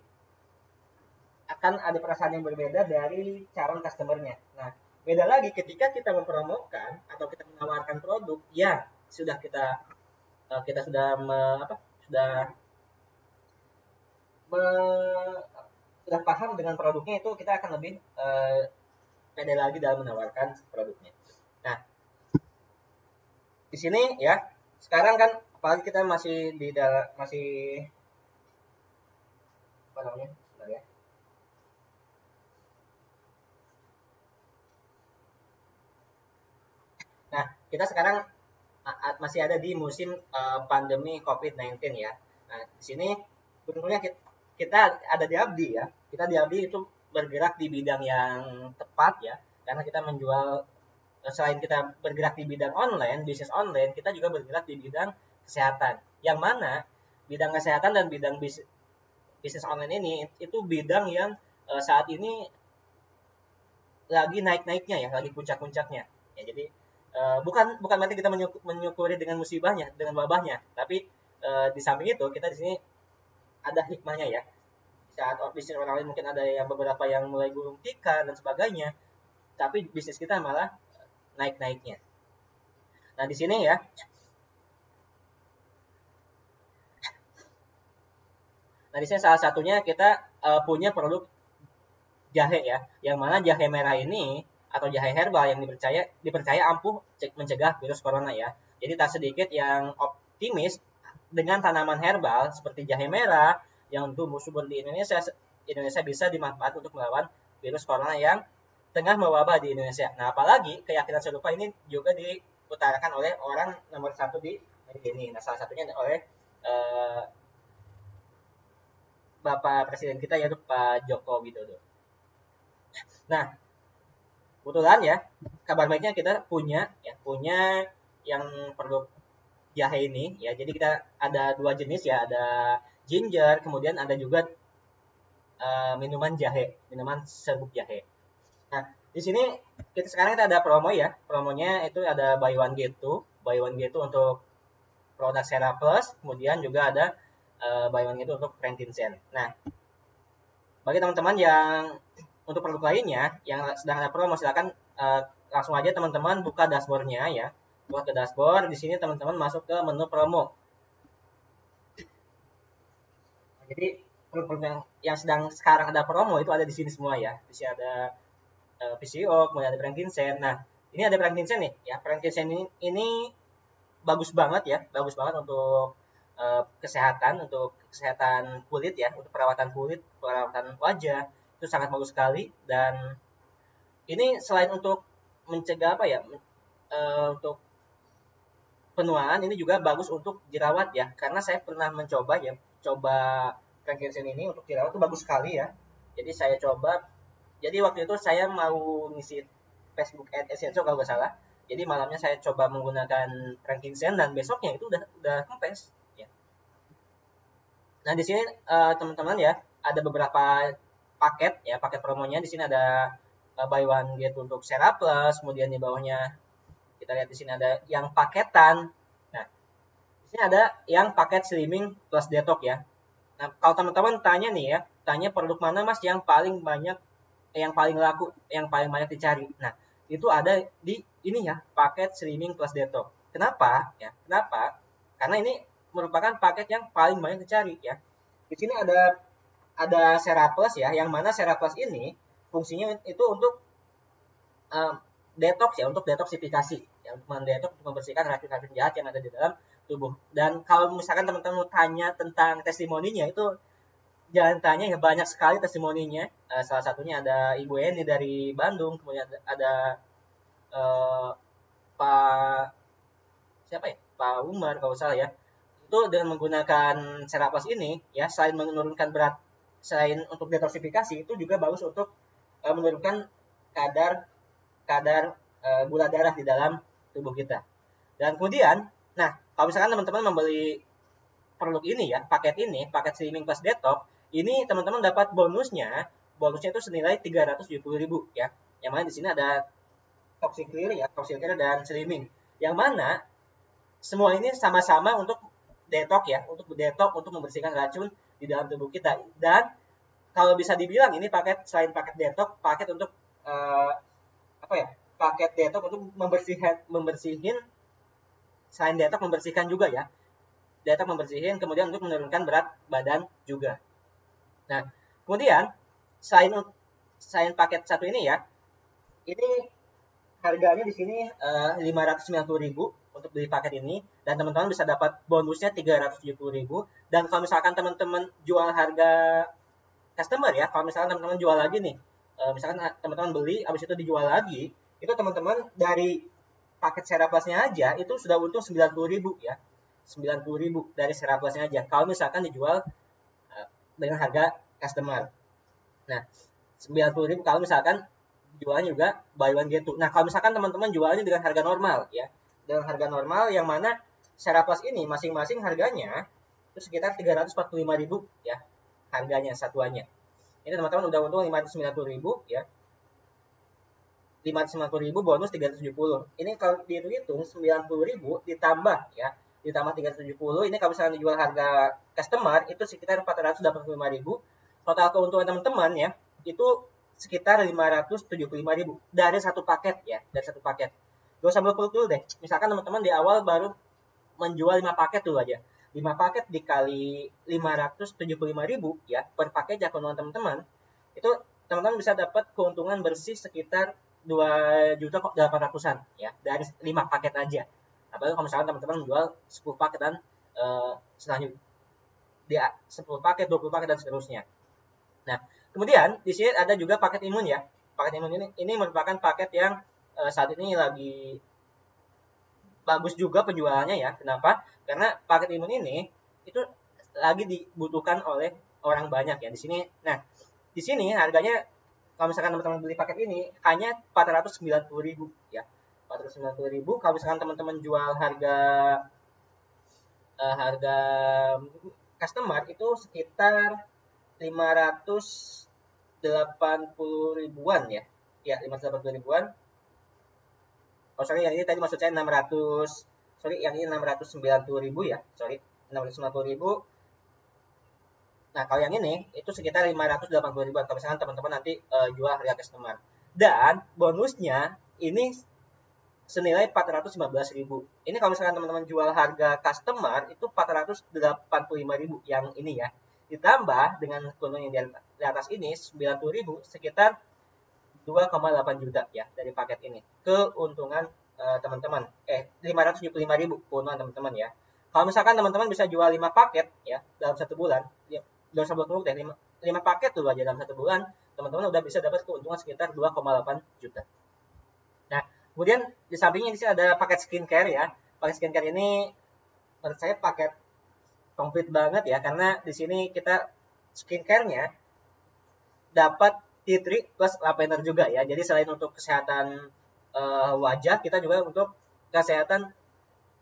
akan ada perasaan yang berbeda dari calon customer-nya. Nah, beda lagi ketika kita mempromokan atau kita menawarkan produk yang sudah kita sudah sudah sudah paham dengan produknya, itu kita akan lebih pede lagi dalam menawarkan produknya. Nah, di sini ya, sekarang kan apalagi kita masih apa namanya? Sebentar ya. Nah, kita sekarang masih ada di musim pandemi COVID-19 ya. Nah, di sini beruntungnya kita ada di Abdi ya. Kita di Abdi itu bergerak di bidang yang tepat ya, karena kita menjual, selain kita bergerak di bidang online, bisnis online, kita juga bergerak di bidang kesehatan. Yang mana bidang kesehatan dan bidang bisnis online ini itu bidang yang saat ini lagi naik-naiknya ya, lagi puncak-puncaknya. Ya, jadi bukan berarti kita menyukuri dengan musibahnya, dengan wabahnya, tapi di samping itu kita di sini ada hikmahnya ya. Saat bisnis orang lain mungkin ada yang beberapa yang mulai gulung tikar dan sebagainya, tapi bisnis kita malah naik-naiknya. Nah, di sini ya. Nah, di sini salah satunya kita punya produk jahe ya, yang mana jahe merah ini atau jahe herbal yang dipercaya ampuh mencegah virus corona ya. Jadi tak sedikit yang optimis dengan tanaman herbal seperti jahe merah yang tumbuh subur di Indonesia. Indonesia bisa dimanfaatkan untuk melawan virus corona yang tengah mewabah di Indonesia. Nah, apalagi keyakinan serupa ini juga diutarakan oleh orang nomor satu di negeri ini. Nah, salah satunya oleh Bapak Presiden kita, yaitu Pak Joko Widodo. Nah, kebetulan ya, kabar baiknya kita punya yang produk jahe ini ya. Jadi kita ada dua jenis ya, ada ginger, kemudian ada juga minuman jahe, minuman serbuk jahe. Nah, di sini kita ada promo ya. Promonya itu ada buy one get two untuk produk Sera Plus, kemudian juga ada buy one get two untuk frankincense. Nah, bagi teman-teman yang untuk produk lainnya yang sedang ada promo, silakan langsung aja teman-teman buka dashboardnya ya. Buka ke dashboard, di sini teman-teman masuk ke menu promo. Jadi produk yang sedang sekarang ada promo itu ada di sini semua ya. Di sini ada PCO, kemudian ada frankincense. Nah, ini ada frankincense nih ya. Frankincense ini bagus banget ya, bagus banget untuk untuk kesehatan kulit ya, untuk perawatan kulit, perawatan wajah itu sangat bagus sekali. Dan ini selain untuk mencegah apa ya, untuk penuaan, ini juga bagus untuk jerawat ya, karena saya pernah mencoba ya, coba frankincense ini untuk jerawat itu bagus sekali ya. Jadi saya coba, jadi waktu itu saya mau ngisi Facebook Ad Essential kalau nggak salah. Jadi malamnya saya coba menggunakan frankincense dan besoknya itu udah kempes ya. Nah, di sini teman-teman ya, ada beberapa paket ya, paket promonya. Di sini ada buy one get untuk Sera Plus, kemudian di bawahnya kita lihat di sini ada yang paketan. Nah, di sini ada yang paket slimming plus detox ya. Nah, kalau teman-teman tanya nih ya, tanya produk mana Mas yang paling banyak, yang paling laku, yang paling banyak dicari. Nah, itu ada di ini ya, paket slimming plus detox. Kenapa? Ya, kenapa? Karena ini merupakan paket yang paling banyak dicari ya. Di sini ada Sera Plus ya, yang mana Sera Plus ini fungsinya itu untuk detox ya, untuk detoksifikasi ya, untuk mendetoks, untuk membersihkan racun-racun jahat yang ada di dalam tubuh. Dan kalau misalkan teman-teman tanya tentang testimoninya, itu jangan tanya ya, banyak sekali testimoninya. Salah satunya ada Ibu Eni dari Bandung, kemudian ada Pak siapa ya, Pak Umar kalau salah ya. Itu dengan menggunakan Serapas ini ya, selain menurunkan berat, selain untuk detoksifikasi, itu juga bagus untuk menurunkan kadar kadar gula darah di dalam tubuh kita. Dan kemudian, nah kalau misalkan teman-teman membeli produk ini ya, paket slimming plus detox, ini teman-teman dapat bonusnya itu senilai 370.000 ya. Yang mana di sini ada toxic clear ya, toxic clear dan slimming. Yang mana semua ini sama-sama untuk detox ya, untuk detox, untuk membersihkan racun di dalam tubuh kita. Dan kalau bisa dibilang ini paket, selain paket detox, paket untuk apa ya? Paket detox untuk membersihin selain detox membersihkan juga ya. Detox membersihin, kemudian untuk menurunkan berat badan juga. Nah, kemudian selain paket satu ini ya, ini harganya di sini 590.000 untuk beli paket ini, dan teman-teman bisa dapat bonusnya 370.000. Dan kalau misalkan teman-teman jual harga customer ya, kalau misalkan teman-teman jual lagi nih, misalkan teman-teman beli habis itu dijual lagi, itu teman-teman dari paket Seraplusnya aja itu sudah untung 90.000 ya. 90.000 dari Seraplusnya aja kalau misalkan dijual dengan harga customer. Nah, 90.000 kalau misalkan jualnya juga buy one get two. Nah, kalau misalkan teman-teman jualnya dengan harga normal ya, dengan harga normal yang mana Seraplus ini masing-masing harganya itu sekitar 345.000 ya, harganya satuannya. Ini teman-teman udah untung 590.000 ya. 590.000 bonus 370. Ini kalau dihitung 90.000 ditambah ya, ditambah 370, ini kalau misalnya dijual harga customer itu sekitar 485.000. Total keuntungan teman-teman ya itu sekitar 575.000 dari satu paket ya, dari satu paket. Gak usah muluk dulu deh. Misalkan teman-teman di awal baru menjual 5 paket dulu aja. 5 paket dikali 575.000 ya per paket ya keuntungan teman-teman. Itu teman-teman bisa dapat keuntungan bersih sekitar 2.800.000-an ya dari 5 paket aja. Apalagi kalau misalkan teman-teman menjual 10 paket dan selanjutnya dia 10 paket, 20 paket dan seterusnya. Nah, kemudian di sini ada juga paket imun ya. Paket imun ini merupakan paket yang saat ini lagi bagus juga penjualannya ya. Kenapa? Karena paket imun ini itu lagi dibutuhkan oleh orang banyak ya di sini. Nah, di sini harganya kalau misalkan teman-teman beli paket ini hanya 490.000 ya. 490.000. Kalau misalkan teman-teman jual harga customer itu sekitar 580 ribuan ya. Ya, 580 ribuan. Oh, sorry, yang ini tadi maksud saya 600. Sorry, yang ini 690 ribu ya. Sorry, 690 ribu. Nah, kalau yang ini itu sekitar 580 ribuan. Kalau misalkan teman-teman nanti jual harga customer. Dan bonusnya ini senilai 415 ribu. Ini kalau misalkan teman-teman jual harga customer itu 485 ribu yang ini ya. Ditambah dengan keuntungan yang di atas ini 90 ribu sekitar 2,8 juta ya dari paket ini. Keuntungan teman-teman. 575 ribu keuntungan teman-teman ya. Kalau misalkan teman-teman bisa jual 5 paket ya dalam 1 bulan, ya, dalam 1 bulan deh 5 paket dulu aja dalam 1 bulan, teman-teman udah bisa dapat keuntungan sekitar 2,8 juta. Nah, kemudian di sampingnya di sini ada paket skincare ya. Paket skincare ini menurut saya paket komplit banget ya karena di sini kita skincare-nya dapat tea tree plus lavender juga ya. Jadi selain untuk kesehatan wajah, kita juga untuk kesehatan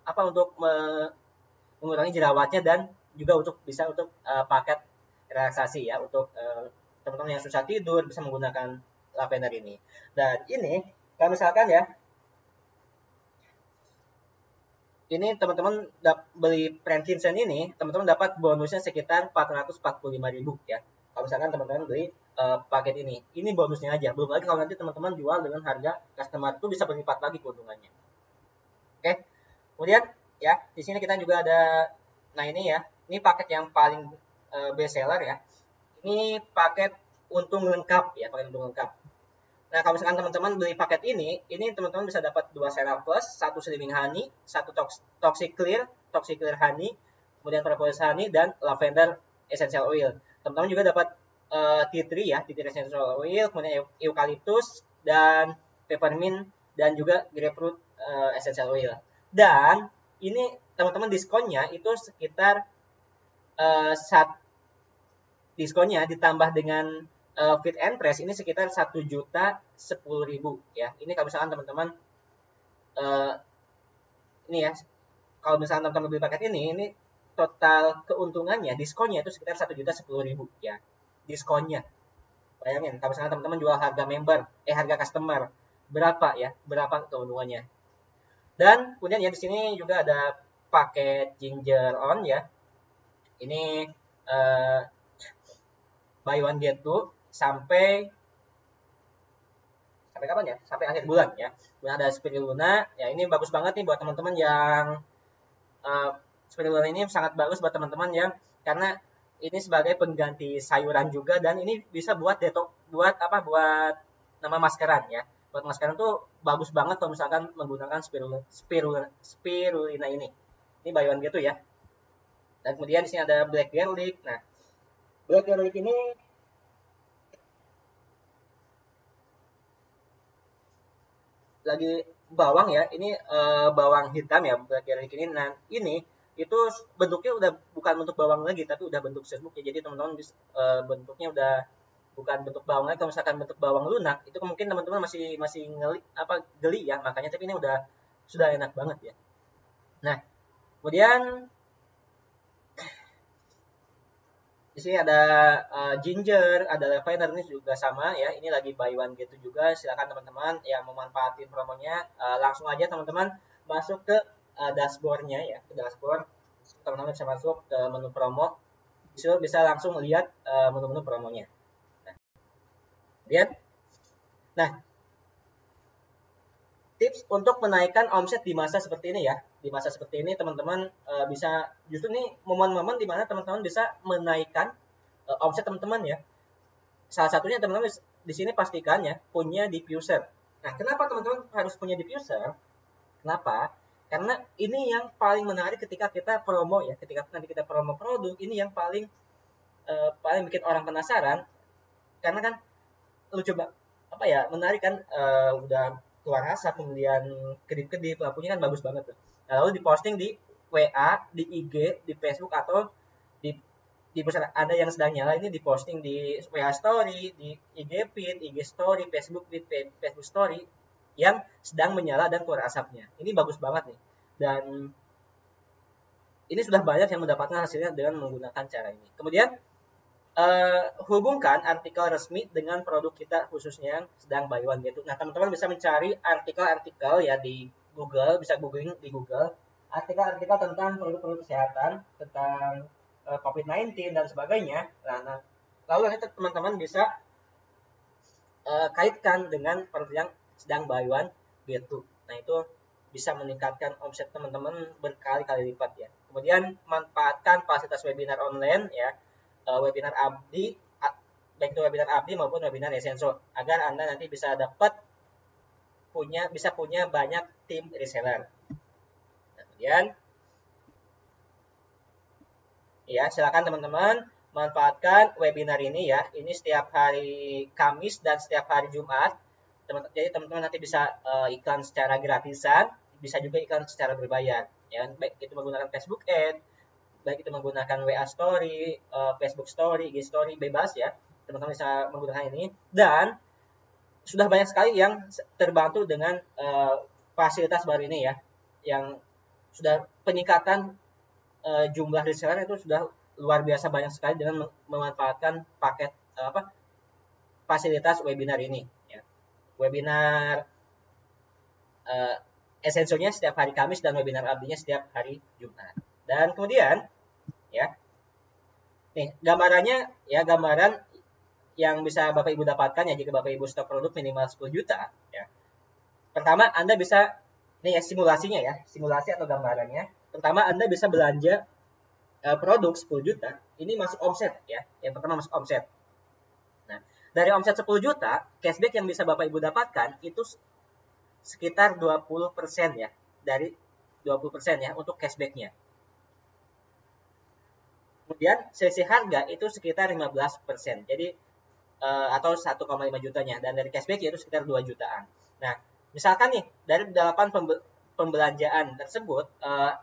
untuk mengurangi jerawatnya dan juga untuk bisa untuk paket relaksasi ya untuk teman-teman yang susah tidur bisa menggunakan lavender ini. Dan ini kalau misalkan ya ini teman-teman beli frankincense ini, teman-teman dapat bonusnya sekitar 445 ribu ya. Kalau misalkan teman-teman beli paket ini. Ini bonusnya aja. Belum lagi kalau nanti teman-teman jual dengan harga customer itu bisa berlipat lagi keuntungannya. Oke. Kemudian ya, di sini kita juga ada nah ini ya. Ini paket yang paling best seller ya. Ini paket untung lengkap ya, paket untung lengkap. Nah, kalau misalkan teman-teman beli paket ini teman-teman bisa dapat 2 serum plus, 1 slimming honey, 1 toxic clear honey, kemudian propolis honey dan lavender essential oil. Teman-teman juga dapat tea tree ya, tea tree essential oil, kemudian eucalyptus dan peppermint dan juga grapefruit essential oil. Dan ini teman-teman diskonnya itu sekitar diskonnya ditambah dengan fit and press ini sekitar 1.010.000 ya. Ini kalau misalkan teman-teman ini ya, kalau misalkan teman-teman beli paket ini total keuntungannya diskonnya itu sekitar 1.010.000 ya. Diskonnya. Bayangin kalau misalkan teman-teman jual harga member, harga customer berapa ya? Berapa keuntungannya? Dan kemudian ya di sini juga ada paket ginger on ya. Ini buy one get two sampai kapan ya? Sampai akhir bulan ya. Kemudian ada spirulina. Ya ini bagus banget nih buat teman-teman yang spirulina ini sangat bagus buat teman-teman yang karena ini sebagai pengganti sayuran juga dan ini bisa buat buat nama maskeran ya. Buat maskeran tuh bagus banget kalau misalkan menggunakan spirulina ini. Ini buy one get two ya. Dan kemudian di sini ada black garlic. Nah, black garlic ini lagi bawang ya, ini bawang hitam ya, black garlic ini. Nah, ini itu bentuknya udah bukan bentuk bawang lagi, tapi udah bentuk serbuk ya. Jadi teman-teman bentuknya udah bukan bentuk bawang lagi. Kalau misalkan bentuk bawang lunak, itu mungkin teman-teman masih geli ya, makanya. Tapi ini sudah enak banget ya. Nah, kemudian di sini ada ginger, ada lavender ini juga sama ya. Ini lagi buy one get two juga. Silakan teman-teman yang memanfaatin promonya langsung aja teman-teman masuk ke dashboardnya ya, ke dashboard. Teman-teman bisa masuk ke menu promo. Bisa langsung lihat menu-menu promonya. Nah, lihat. Nah, tips untuk menaikkan omset di masa seperti ini ya. Di masa seperti ini teman-teman bisa justru nih momen-momen di mana teman-teman bisa menaikkan omset teman-teman ya. Salah satunya teman-teman di sini pastikan ya punya diffuser. Nah, kenapa teman-teman harus punya diffuser? Kenapa? Karena ini yang paling menarik ketika kita promo ya. Ketika nanti kita promo produk, ini yang paling bikin orang penasaran. Karena kan lu coba menarik kan udah keluar asap kemudian kedip-kedip lampunya kan bagus banget tuh. Nah, lalu diposting di WA, di IG, di Facebook atau di pesan ada yang sedang nyala ini diposting di WA Story, di IG Feed, IG Story, Facebook Feed, Facebook Story yang sedang menyala dan keluar asapnya. Ini bagus banget nih. Dan ini sudah banyak yang mendapatkan hasilnya dengan menggunakan cara ini. Kemudian hubungkan artikel resmi dengan produk kita khususnya yang sedang buy one get two. Nah, teman-teman bisa mencari artikel-artikel ya di Google, bisa googling di Google, artikel-artikel tentang produk-produk kesehatan, tentang COVID-19 dan sebagainya. Nah, lalu nanti teman-teman bisa kaitkan dengan produk yang sedang buy one get two. Nah, itu bisa meningkatkan omset teman-teman berkali-kali lipat ya. Kemudian manfaatkan fasilitas webinar online ya, webinar Abdi, baik itu webinar Abdi maupun webinar Esenso, agar Anda nanti bisa punya banyak tim reseller. Kemudian ya, silakan teman-teman manfaatkan webinar ini ya. Ini setiap hari Kamis dan setiap hari Jumat. Jadi teman-teman nanti bisa iklan secara gratisan, bisa juga iklan secara berbayar ya, baik itu menggunakan Facebook Ad, baik itu menggunakan WA Story, Facebook Story, IG Story, bebas ya. Teman-teman bisa menggunakan ini. Dan sudah banyak sekali yang terbantu dengan fasilitas baru ini ya, yang sudah peningkatan jumlah reseller itu sudah luar biasa banyak sekali dengan memanfaatkan paket fasilitas webinar ini ya. Webinar Esensonya setiap hari Kamis dan webinar Abdinya setiap hari Jumat. Dan kemudian ya, nih gambarannya ya, gambaran yang bisa Bapak Ibu dapatkan ya jika Bapak Ibu stok produk minimal 10 juta ya. Pertama, Anda bisa nih ya, simulasinya ya, simulasi atau gambarannya. Pertama, Anda bisa belanja produk 10 juta, ini masuk omset ya. Yang pertama masuk omset. Nah, dari omset 10 juta, cashback yang bisa Bapak Ibu dapatkan itu sekitar 20% ya. Dari 20% ya untuk cashbacknya. Kemudian selisih harga itu sekitar 15%. Jadi atau 1,5 jutanya, dan dari cashback yaitu sekitar 2 jutaan. Nah, misalkan nih dari 8 pembelanjaan tersebut,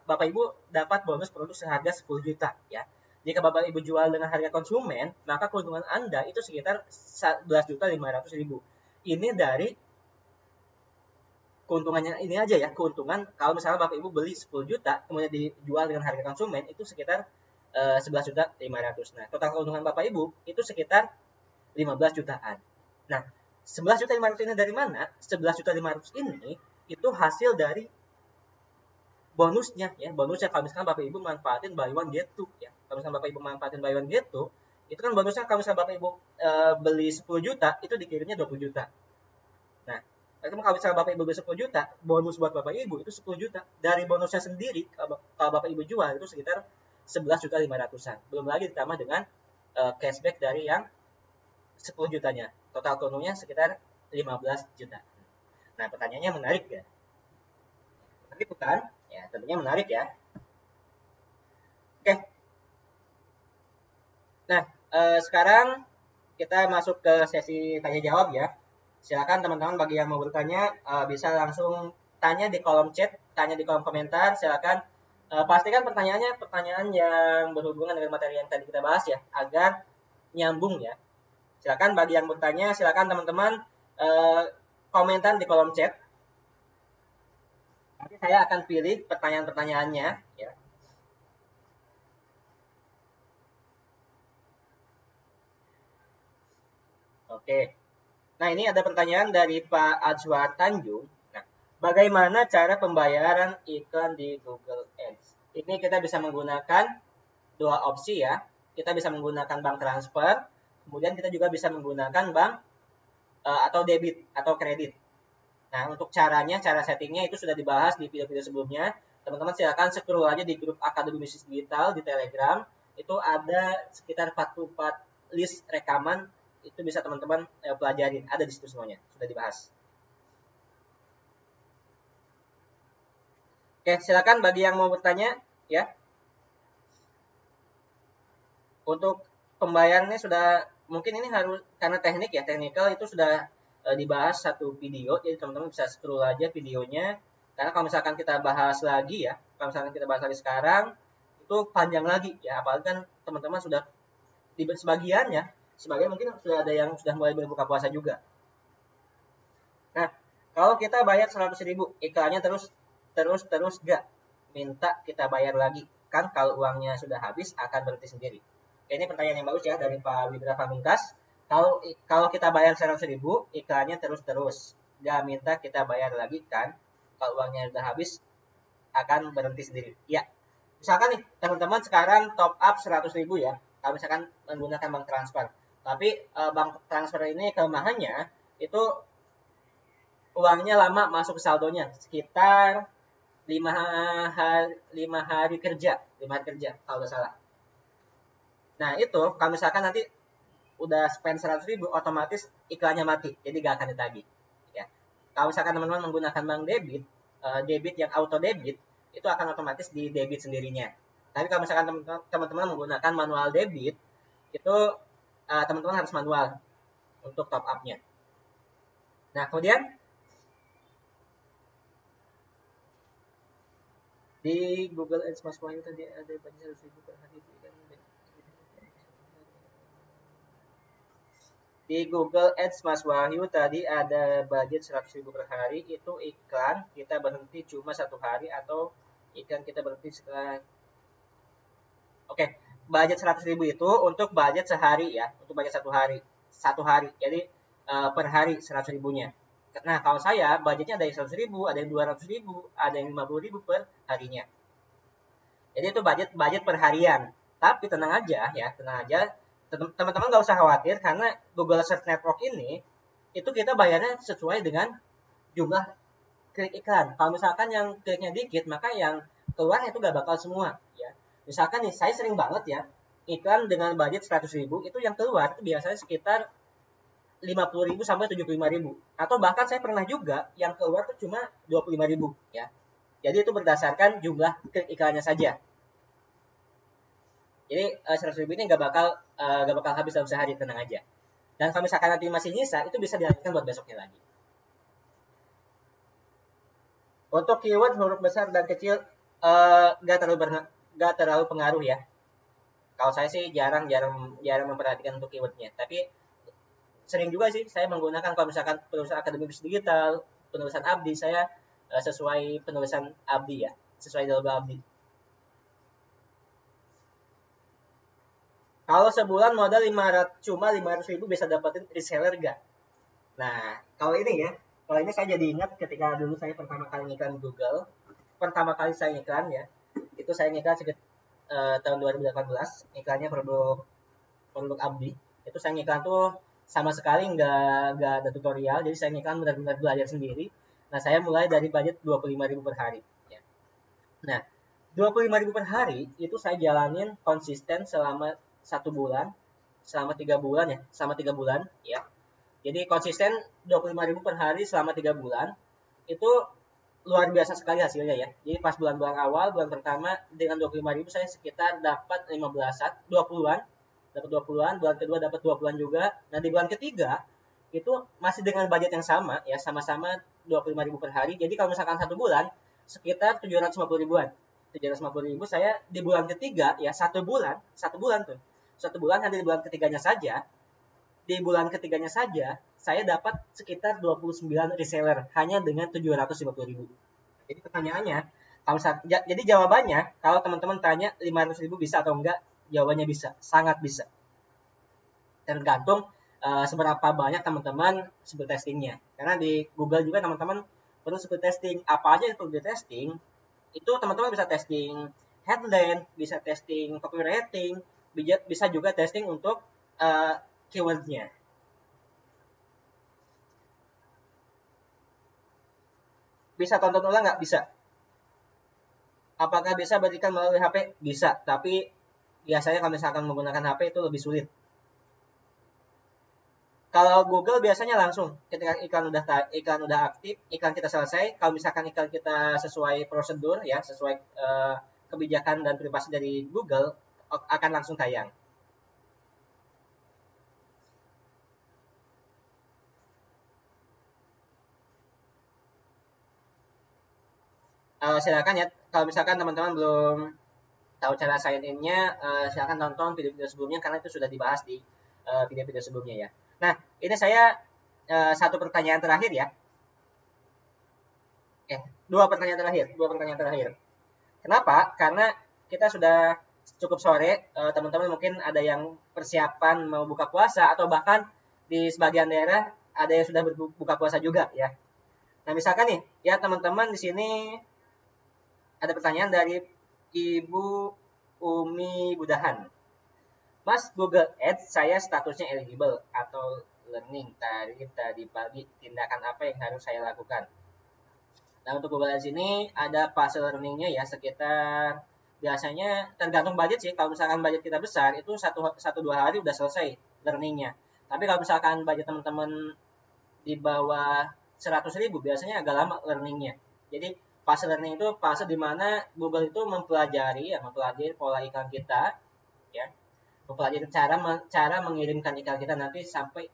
Bapak Ibu dapat bonus produk seharga 10 juta ya. Jika Bapak Ibu jual dengan harga konsumen, maka keuntungan Anda itu sekitar 11.500.000. Ini dari keuntungannya ini aja ya, keuntungan kalau misalnya Bapak Ibu beli 10 juta kemudian dijual dengan harga konsumen itu sekitar 11.500.000. Nah, total keuntungan Bapak Ibu itu sekitar 15 jutaan. Nah, 11.500.000 ini dari mana? 11.500.000 ini itu hasil dari bonusnya ya. Bonusnya kalau misalkan Bapak Ibu manfaatin buy one get two ya. Kalau misalkan Bapak Ibu manfaatin buy one get two, itu kan bonusnya kalau misalkan Bapak Ibu beli 10 juta itu dikirimnya 20 juta. Nah, kalau misalkan Bapak Ibu beli 10 juta, bonus buat Bapak Ibu itu 10 juta. Dari bonusnya sendiri kalau Bapak Ibu jual itu sekitar 11.500.000-an. Belum lagi ditambah dengan cashback dari yang 10 jutanya. Total keuntungannya sekitar 15 juta. Nah, pertanyaannya menarik ya? Menarik bukan? Ya, tentunya menarik ya. Oke. Nah, sekarang kita masuk ke sesi tanya jawab ya. Silakan teman-teman bagi yang mau bertanya bisa langsung tanya di kolom chat, tanya di kolom komentar. Silakan pastikan pertanyaannya pertanyaan yang berhubungan dengan materi yang tadi kita bahas ya, agar nyambung ya. Silakan bagi yang bertanya, silakan teman-teman komentar di kolom chat. Nanti saya akan pilih pertanyaan-pertanyaannya ya. Oke. Nah, ini ada pertanyaan dari Pak Azwar Tanjung. Nah, bagaimana cara pembayaran iklan di Google Ads? Ini kita bisa menggunakan dua opsi ya. Kita bisa menggunakan bank transfer, kemudian kita juga bisa menggunakan bank atau debit atau kredit. Nah, untuk caranya, cara settingnya itu sudah dibahas di video-video sebelumnya. Teman-teman silakan scroll aja di grup Akademi Bisnis Digital di Telegram. Itu ada sekitar 44 list rekaman, itu bisa teman-teman pelajarin. Ada di situ semuanya, sudah dibahas. Oke, silakan bagi yang mau bertanya ya. Untuk pembayarannya sudah, mungkin ini harus karena teknik ya, technical itu sudah dibahas satu video, jadi teman-teman bisa scroll aja videonya. Karena kalau misalkan kita bahas lagi ya, kalau misalkan kita bahas lagi sekarang, itu panjang lagi ya, apalagi kan teman-teman sudah di sebagian mungkin sudah ada yang sudah mulai berbuka puasa juga. Nah, kalau kita bayar 100.000, iklannya terus gak minta kita bayar lagi. kan kalau uangnya sudah habis akan berhenti sendiri. Ini pertanyaan yang bagus ya dari Pak Widra Pamungkas. Kalau kita bayar 100.000, iklannya terus-terus. Dia minta kita bayar lagi kan. Kalau uangnya sudah habis akan berhenti sendiri. Ya. Misalkan nih, teman-teman sekarang top up 100.000 ya. Kalau misalkan menggunakan bank transfer. Tapi bank transfer ini kelemahannya itu uangnya lama masuk ke saldonya. Sekitar 5 hari kerja kalau nggak salah. Nah itu kalau misalkan nanti udah spend 100.000 otomatis iklannya mati, jadi nggak akan ditagih. Ya. Kalau misalkan teman-teman menggunakan bank debit, debit yang auto debit itu akan otomatis di debit sendirinya. Tapi kalau misalkan teman-teman menggunakan manual debit itu teman-teman harus manual untuk top up-nya. Nah kemudian di Google Ads Mas Wahyu tadi ada budget 100.000 per hari itu kan. Di Google Ads Mas Wahyu tadi ada budget 100.000 per hari, itu iklan kita berhenti cuma 1 hari atau iklan kita berhenti setelah. Oke, budget 100.000 itu untuk budget sehari ya, untuk budget 1 hari. Jadi per hari 100.000-nya. Nah, kalau saya budgetnya ada yang 100.000, ada yang 200.000, ada yang 50.000 per harinya. Jadi itu budget per harian. Tapi tenang aja ya, teman-teman nggak usah khawatir karena Google Search Network ini itu kita bayarnya sesuai dengan jumlah klik iklan. Kalau misalkan yang kliknya dikit, maka yang keluar itu nggak bakal semua ya. Misalkan nih, saya sering banget ya iklan dengan budget 100.000 itu yang keluar itu biasanya sekitar 50.000 sampai 75.000. Atau bahkan saya pernah juga yang keluar itu cuma 25.000 ya. Jadi itu berdasarkan jumlah klik iklannya saja. Jadi 100.000 ini nggak bakal habis dalam sehari, tenang aja. Dan kalau misalkan nanti masih nyisa, itu bisa dilanjutkan buat besoknya lagi. Untuk keyword huruf besar dan kecil nggak terlalu pengaruh ya. Kalau saya sih jarang memperhatikan untuk keywordnya. Tapi sering juga sih saya menggunakan kalau misalkan penulisan akademis digital, penulisan abdi, saya sesuai penulisan abdi ya, sesuai logo abdi. Kalau sebulan modal 500.000 bisa dapetin reseller gak? Nah, kalau ini saya jadi ingat ketika dulu saya pertama kali ngiklan Google, pertama kali saya ngiklan ya, itu saya ngiklan tahun 2018, iklannya produk abdi. Itu saya ngiklan tuh sama sekali nggak ada tutorial, jadi saya ngiklan benar-benar belajar sendiri. Nah, saya mulai dari budget 25.000 per hari. Ya. Nah, 25.000 per hari itu saya jalanin konsisten selama 1 bulan, selama 3 bulan ya. Jadi konsisten 25.000 per hari selama 3 bulan, itu luar biasa sekali hasilnya ya. Jadi pas bulan-bulan awal, bulan pertama dengan 25.000 saya sekitar dapat 15-an, 20-an, bulan kedua dapat 20-an juga. Nah, di bulan ketiga itu masih dengan budget yang sama ya, sama-sama 25.000 per hari. Jadi kalau misalkan 1 bulan sekitar 750.000-an. 750.000 saya di bulan ketiga ya, 1 bulan tuh. 1 bulan hanya di bulan ketiganya saja. Di bulan ketiganya saja saya dapat sekitar 29 reseller hanya dengan 750.000. Jadi pertanyaannya, jadi jawabannya kalau teman-teman tanya 500.000 bisa atau enggak, jawabannya bisa, sangat bisa. Tergantung seberapa banyak teman-teman speed testingnya. Karena di Google juga teman-teman perlu speed testing. Apa aja yang perlu di testing, itu teman-teman bisa testing headline, bisa testing copywriting, bisa juga testing untuk keywordnya. Bisa tonton ulang nggak? Bisa. Apakah bisa berikan melalui HP? Bisa, tapi biasanya kalau misalkan menggunakan HP itu lebih sulit. Kalau Google biasanya langsung ketika iklan udah aktif, iklan kita selesai, kalau misalkan iklan kita sesuai prosedur ya, sesuai kebijakan dan privasi dari Google, akan langsung tayang. Silakan ya, kalau misalkan teman-teman belum tahu cara sign in-nya, silakan tonton video-video sebelumnya karena itu sudah dibahas di video-video sebelumnya ya. Nah, ini saya satu pertanyaan terakhir ya. Dua pertanyaan terakhir. Kenapa? Karena kita sudah cukup sore. Teman-teman mungkin ada yang persiapan mau buka puasa atau bahkan di sebagian daerah ada yang sudah berbuka puasa juga ya. Nah, misalkan nih, ya teman-teman di sini ada pertanyaan dari Ibu Umi Budahan. Mas, Google Ads saya statusnya eligible atau learning tadi pagi, tindakan apa yang harus saya lakukan? Nah, untuk Google Ads ini ada fase learningnya ya, sekitar biasanya tergantung budget sih. Kalau misalkan budget kita besar, itu satu dua hari udah selesai learningnya. Tapi kalau misalkan budget teman-teman di bawah 100.000, biasanya agak lama learningnya. Jadi fase learning itu fase di mana Google itu mempelajari pola iklan kita, ya, mempelajari cara mengirimkan iklan kita nanti sampai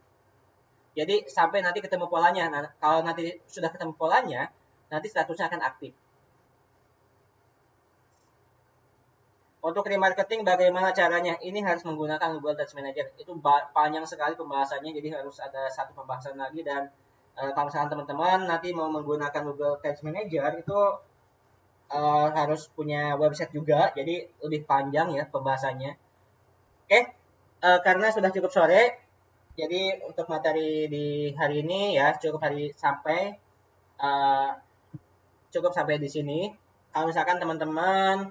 nanti ketemu polanya. Nah, kalau nanti sudah ketemu polanya, nanti statusnya akan aktif. Untuk remarketing bagaimana caranya? Ini harus menggunakan Google Ads Manager. Itu panjang sekali pembahasannya, jadi harus ada satu pembahasan lagi. Dan kalau misalkan teman-teman nanti mau menggunakan Google Ads Manager itu harus punya website juga, jadi lebih panjang ya pembahasannya. Oke, karena sudah cukup sore, jadi untuk materi di hari ini ya cukup sampai di sini. Kalau misalkan teman-teman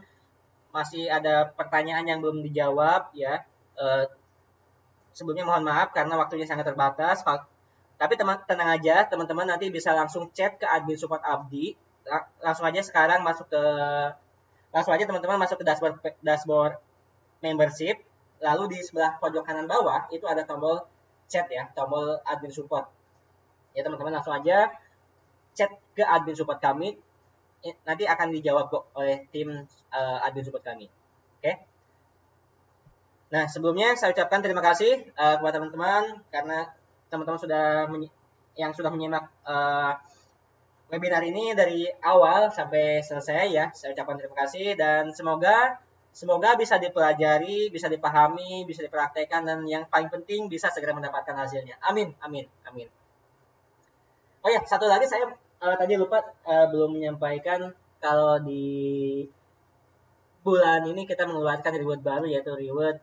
masih ada pertanyaan yang belum dijawab ya, sebelumnya mohon maaf karena waktunya sangat terbatas. Tapi tenang aja, teman-teman nanti bisa langsung chat ke admin support Abdi. Langsung aja teman-teman masuk ke dashboard membership. Lalu di sebelah pojok kanan bawah itu ada tombol chat ya, tombol admin support. Ya teman-teman langsung aja chat ke admin support kami, nanti akan dijawab kok oleh tim admin support kami. Oke. Nah, sebelumnya saya ucapkan terima kasih kepada teman-teman karena teman-teman sudah menyimak webinar ini dari awal sampai selesai ya. Saya ucapkan terima kasih dan semoga bisa dipelajari, bisa dipahami, bisa dipraktekkan, dan yang paling penting bisa segera mendapatkan hasilnya. Amin, amin, amin. Oh ya, satu lagi saya tadi lupa belum menyampaikan kalau di bulan ini kita mengeluarkan reward baru yaitu reward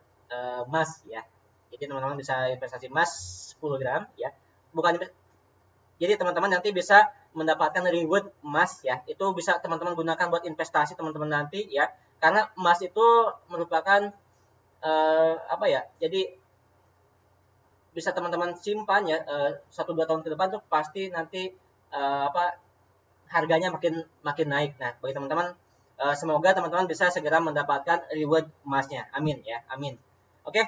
emas ya. Jadi teman-teman bisa investasi emas 10 gram ya. Jadi teman-teman nanti bisa mendapatkan reward emas ya. Itu bisa teman-teman gunakan buat investasi teman-teman nanti ya. Karena emas itu merupakan jadi bisa teman-teman simpan ya 1-2 tahun ke depan tuh pasti nanti harganya makin naik. Nah, bagi teman-teman semoga teman-teman bisa segera mendapatkan reward emasnya. Amin ya, amin. Oke.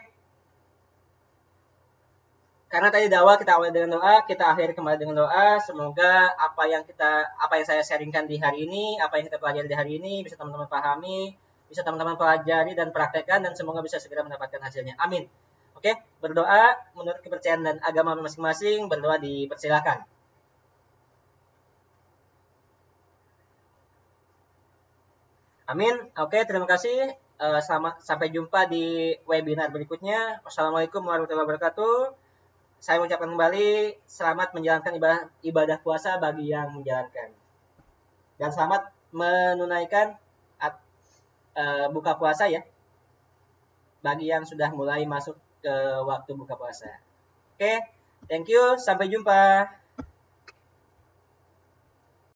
Karena tadi di awal kita awali dengan doa, kita akhiri kembali dengan doa. Semoga apa yang saya sharingkan di hari ini, apa yang kita pelajari di hari ini bisa teman-teman pahami, bisa teman-teman pelajari dan praktekkan, dan semoga bisa segera mendapatkan hasilnya. Amin. Oke, berdoa menurut kepercayaan dan agama masing-masing, berdoa dipersilakan. Amin. Oke, terima kasih. Sampai jumpa di webinar berikutnya. Wassalamualaikum warahmatullahi wabarakatuh. Saya mengucapkan kembali selamat menjalankan ibadah puasa bagi yang menjalankan. Dan selamat menunaikan buka puasa ya. Bagi yang sudah mulai masuk ke waktu buka puasa. Oke, thank you. Sampai jumpa.